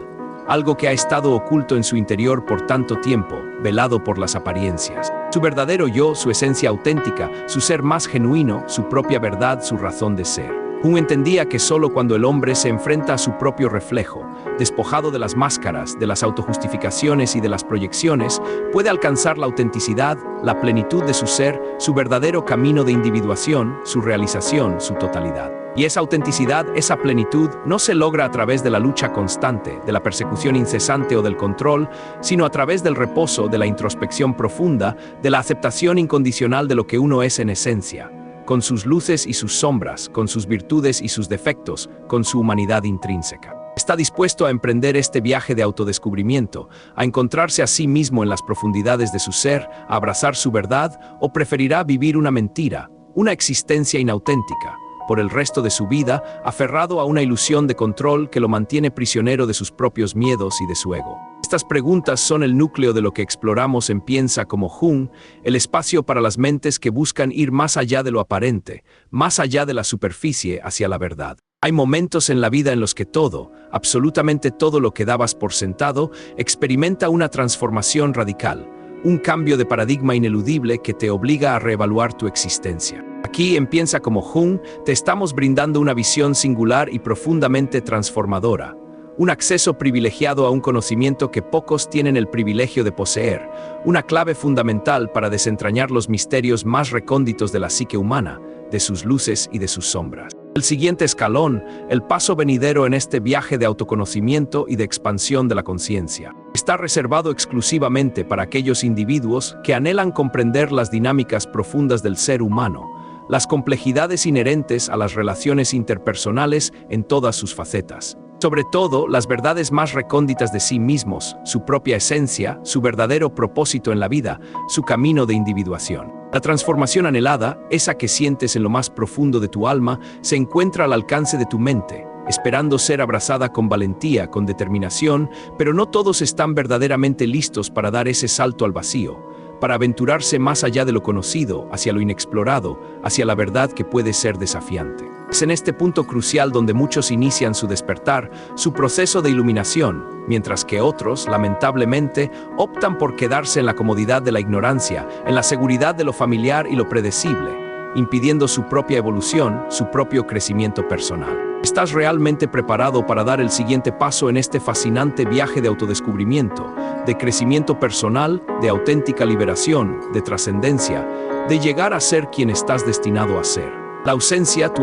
algo que ha estado oculto en su interior por tanto tiempo, velado por las apariencias. Su verdadero yo, su esencia auténtica, su ser más genuino, su propia verdad, su razón de ser. Jung entendía que solo cuando el hombre se enfrenta a su propio reflejo, despojado de las máscaras, de las autojustificaciones y de las proyecciones, puede alcanzar la autenticidad, la plenitud de su ser, su verdadero camino de individuación, su realización, su totalidad. Y esa autenticidad, esa plenitud, no se logra a través de la lucha constante, de la persecución incesante o del control, sino a través del reposo, de la introspección profunda, de la aceptación incondicional de lo que uno es en esencia, con sus luces y sus sombras, con sus virtudes y sus defectos, con su humanidad intrínseca. Está dispuesto a emprender este viaje de autodescubrimiento, a encontrarse a sí mismo en las profundidades de su ser, a abrazar su verdad, o preferirá vivir una mentira, una existencia inauténtica, por el resto de su vida, aferrado a una ilusión de control que lo mantiene prisionero de sus propios miedos y de su ego. Estas preguntas son el núcleo de lo que exploramos en Piensa como Jung, el espacio para las mentes que buscan ir más allá de lo aparente, más allá de la superficie hacia la verdad. Hay momentos en la vida en los que todo, absolutamente todo lo que dabas por sentado, experimenta una transformación radical, un cambio de paradigma ineludible que te obliga a reevaluar tu existencia. Aquí en Piensa como Jung, te estamos brindando una visión singular y profundamente transformadora, un acceso privilegiado a un conocimiento que pocos tienen el privilegio de poseer, una clave fundamental para desentrañar los misterios más recónditos de la psique humana, de sus luces y de sus sombras. El siguiente escalón, el paso venidero en este viaje de autoconocimiento y de expansión de la conciencia, está reservado exclusivamente para aquellos individuos que anhelan comprender las dinámicas profundas del ser humano, las complejidades inherentes a las relaciones interpersonales en todas sus facetas. Sobre todo, las verdades más recónditas de sí mismos, su propia esencia, su verdadero propósito en la vida, su camino de individuación. La transformación anhelada, esa que sientes en lo más profundo de tu alma, se encuentra al alcance de tu mente, esperando ser abrazada con valentía, con determinación, pero no todos están verdaderamente listos para dar ese salto al vacío, para aventurarse más allá de lo conocido, hacia lo inexplorado, hacia la verdad que puede ser desafiante. Es en este punto crucial donde muchos inician su despertar, su proceso de iluminación, mientras que otros, lamentablemente, optan por quedarse en la comodidad de la ignorancia, en la seguridad de lo familiar y lo predecible, impidiendo su propia evolución, su propio crecimiento personal. ¿Estás realmente preparado para dar el siguiente paso en este fascinante viaje de autodescubrimiento, de crecimiento personal, de auténtica liberación, de trascendencia, de llegar a ser quien estás destinado a ser? Tu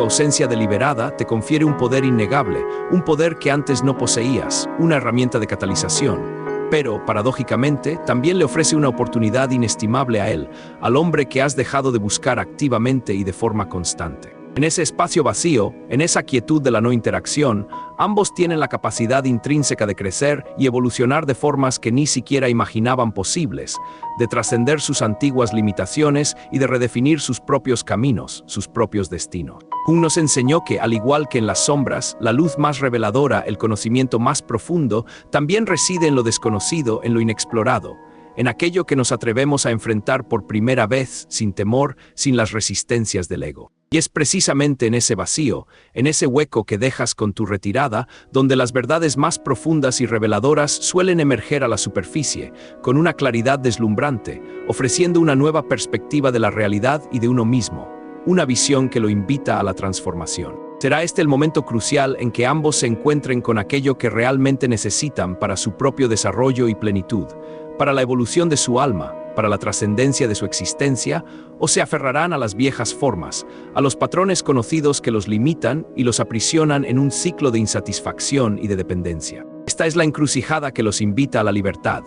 ausencia deliberada, te confiere un poder innegable, un poder que antes no poseías, una herramienta de catalización. Pero, paradójicamente, también le ofrece una oportunidad inestimable a él, al hombre que has dejado de buscar activamente y de forma constante. En ese espacio vacío, en esa quietud de la no interacción, ambos tienen la capacidad intrínseca de crecer y evolucionar de formas que ni siquiera imaginaban posibles, de trascender sus antiguas limitaciones y de redefinir sus propios caminos, sus propios destinos. Jung nos enseñó que, al igual que en las sombras, la luz más reveladora, el conocimiento más profundo, también reside en lo desconocido, en lo inexplorado, en aquello que nos atrevemos a enfrentar por primera vez, sin temor, sin las resistencias del ego. Y es precisamente en ese vacío, en ese hueco que dejas con tu retirada, donde las verdades más profundas y reveladoras suelen emerger a la superficie, con una claridad deslumbrante, ofreciendo una nueva perspectiva de la realidad y de uno mismo, una visión que lo invita a la transformación. Será este el momento crucial en que ambos se encuentren con aquello que realmente necesitan para su propio desarrollo y plenitud, para la evolución de su alma, para la trascendencia de su existencia, o se aferrarán a las viejas formas, a los patrones conocidos que los limitan y los aprisionan en un ciclo de insatisfacción y de dependencia. Esta es la encrucijada que los invita a la libertad.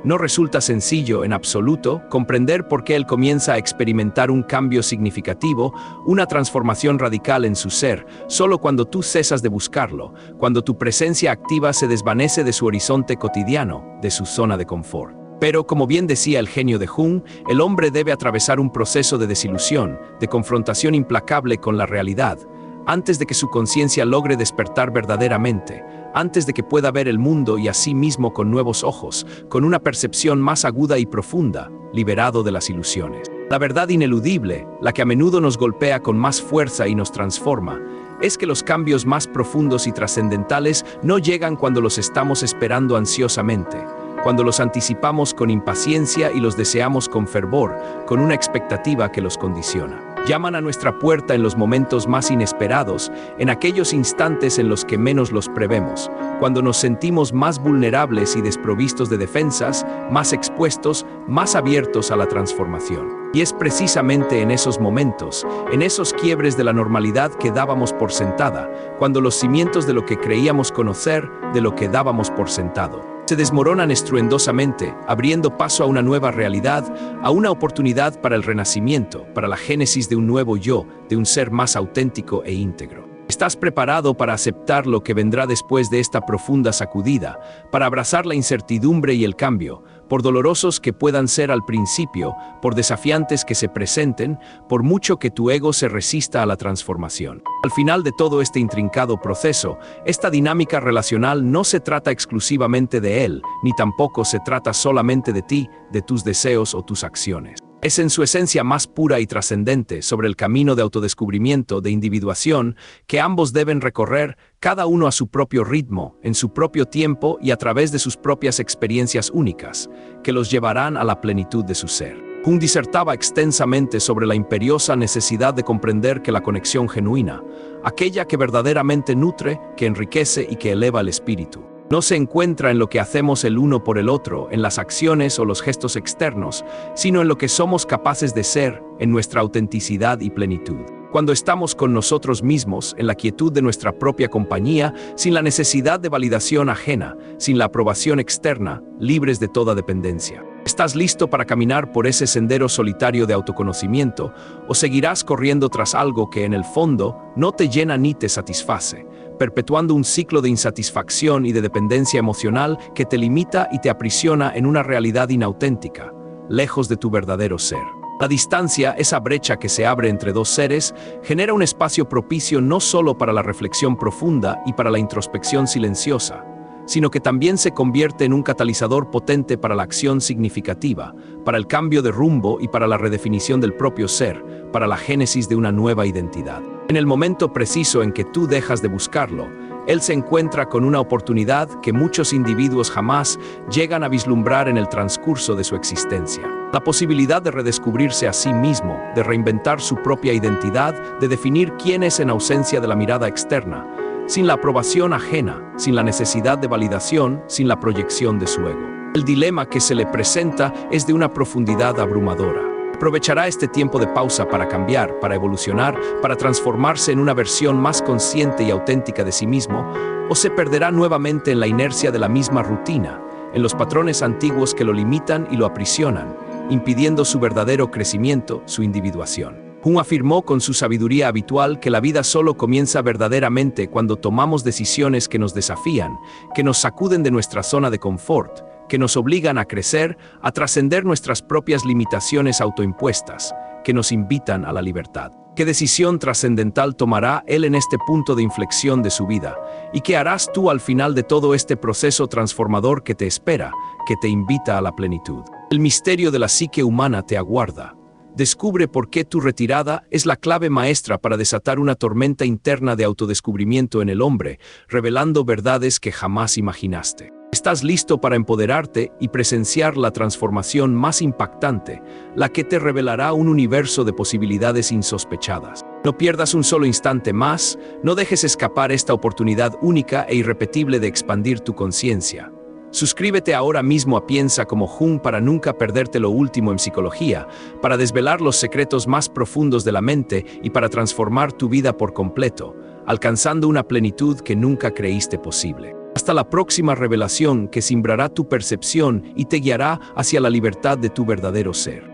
No resulta sencillo, en absoluto, comprender por qué él comienza a experimentar un cambio significativo, una transformación radical en su ser, solo cuando tú cesas de buscarlo, cuando tu presencia activa se desvanece de su horizonte cotidiano, de su zona de confort. Pero, como bien decía el genio de Jung, el hombre debe atravesar un proceso de desilusión, de confrontación implacable con la realidad, antes de que su conciencia logre despertar verdaderamente, antes de que pueda ver el mundo y a sí mismo con nuevos ojos, con una percepción más aguda y profunda, liberado de las ilusiones. La verdad ineludible, la que a menudo nos golpea con más fuerza y nos transforma, es que los cambios más profundos y trascendentales no llegan cuando los estamos esperando ansiosamente, cuando los anticipamos con impaciencia y los deseamos con fervor, con una expectativa que los condiciona. Llaman a nuestra puerta en los momentos más inesperados, en aquellos instantes en los que menos los prevemos, cuando nos sentimos más vulnerables y desprovistos de defensas, más expuestos, más abiertos a la transformación. Y es precisamente en esos momentos, en esos quiebres de la normalidad que dábamos por sentada, cuando los cimientos de lo que creíamos conocer, de lo que dábamos por sentado, se desmoronan estruendosamente, abriendo paso a una nueva realidad, a una oportunidad para el renacimiento, para la génesis de un nuevo yo, de un ser más auténtico e íntegro. ¿Estás preparado para aceptar lo que vendrá después de esta profunda sacudida, para abrazar la incertidumbre y el cambio, por dolorosos que puedan ser al principio, por desafiantes que se presenten, por mucho que tu ego se resista a la transformación? Al final de todo este intrincado proceso, esta dinámica relacional no se trata exclusivamente de él, ni tampoco se trata solamente de ti, de tus deseos o tus acciones. Es en su esencia más pura y trascendente sobre el camino de autodescubrimiento, de individuación, que ambos deben recorrer, cada uno a su propio ritmo, en su propio tiempo y a través de sus propias experiencias únicas, que los llevarán a la plenitud de su ser. Jung disertaba extensamente sobre la imperiosa necesidad de comprender que la conexión genuina, aquella que verdaderamente nutre, que enriquece y que eleva el espíritu, no se encuentra en lo que hacemos el uno por el otro, en las acciones o los gestos externos, sino en lo que somos capaces de ser, en nuestra autenticidad y plenitud. Cuando estamos con nosotros mismos, en la quietud de nuestra propia compañía, sin la necesidad de validación ajena, sin la aprobación externa, libres de toda dependencia. ¿Estás listo para caminar por ese sendero solitario de autoconocimiento, o seguirás corriendo tras algo que en el fondo no te llena ni te satisface, perpetuando un ciclo de insatisfacción y de dependencia emocional que te limita y te aprisiona en una realidad inauténtica, lejos de tu verdadero ser? La distancia, esa brecha que se abre entre dos seres, genera un espacio propicio no solo para la reflexión profunda y para la introspección silenciosa, sino que también se convierte en un catalizador potente para la acción significativa, para el cambio de rumbo y para la redefinición del propio ser, para la génesis de una nueva identidad. En el momento preciso en que tú dejas de buscarlo, él se encuentra con una oportunidad que muchos individuos jamás llegan a vislumbrar en el transcurso de su existencia. La posibilidad de redescubrirse a sí mismo, de reinventar su propia identidad, de definir quién es en ausencia de la mirada externa, sin la aprobación ajena, sin la necesidad de validación, sin la proyección de su ego. El dilema que se le presenta es de una profundidad abrumadora. ¿Aprovechará este tiempo de pausa para cambiar, para evolucionar, para transformarse en una versión más consciente y auténtica de sí mismo? ¿O se perderá nuevamente en la inercia de la misma rutina, en los patrones antiguos que lo limitan y lo aprisionan, impidiendo su verdadero crecimiento, su individuación? Jung afirmó con su sabiduría habitual que la vida solo comienza verdaderamente cuando tomamos decisiones que nos desafían, que nos sacuden de nuestra zona de confort, que nos obligan a crecer, a trascender nuestras propias limitaciones autoimpuestas, que nos invitan a la libertad. ¿Qué decisión trascendental tomará él en este punto de inflexión de su vida? ¿Y qué harás tú al final de todo este proceso transformador que te espera, que te invita a la plenitud? El misterio de la psique humana te aguarda. Descubre por qué tu retirada es la clave maestra para desatar una tormenta interna de autodescubrimiento en el hombre, revelando verdades que jamás imaginaste. ¿Estás listo para empoderarte y presenciar la transformación más impactante, la que te revelará un universo de posibilidades insospechadas? No pierdas un solo instante más, no dejes escapar esta oportunidad única e irrepetible de expandir tu conciencia. Suscríbete ahora mismo a Piensa como Jung para nunca perderte lo último en psicología, para desvelar los secretos más profundos de la mente y para transformar tu vida por completo, alcanzando una plenitud que nunca creíste posible. Hasta la próxima revelación que cimbrará tu percepción y te guiará hacia la libertad de tu verdadero ser.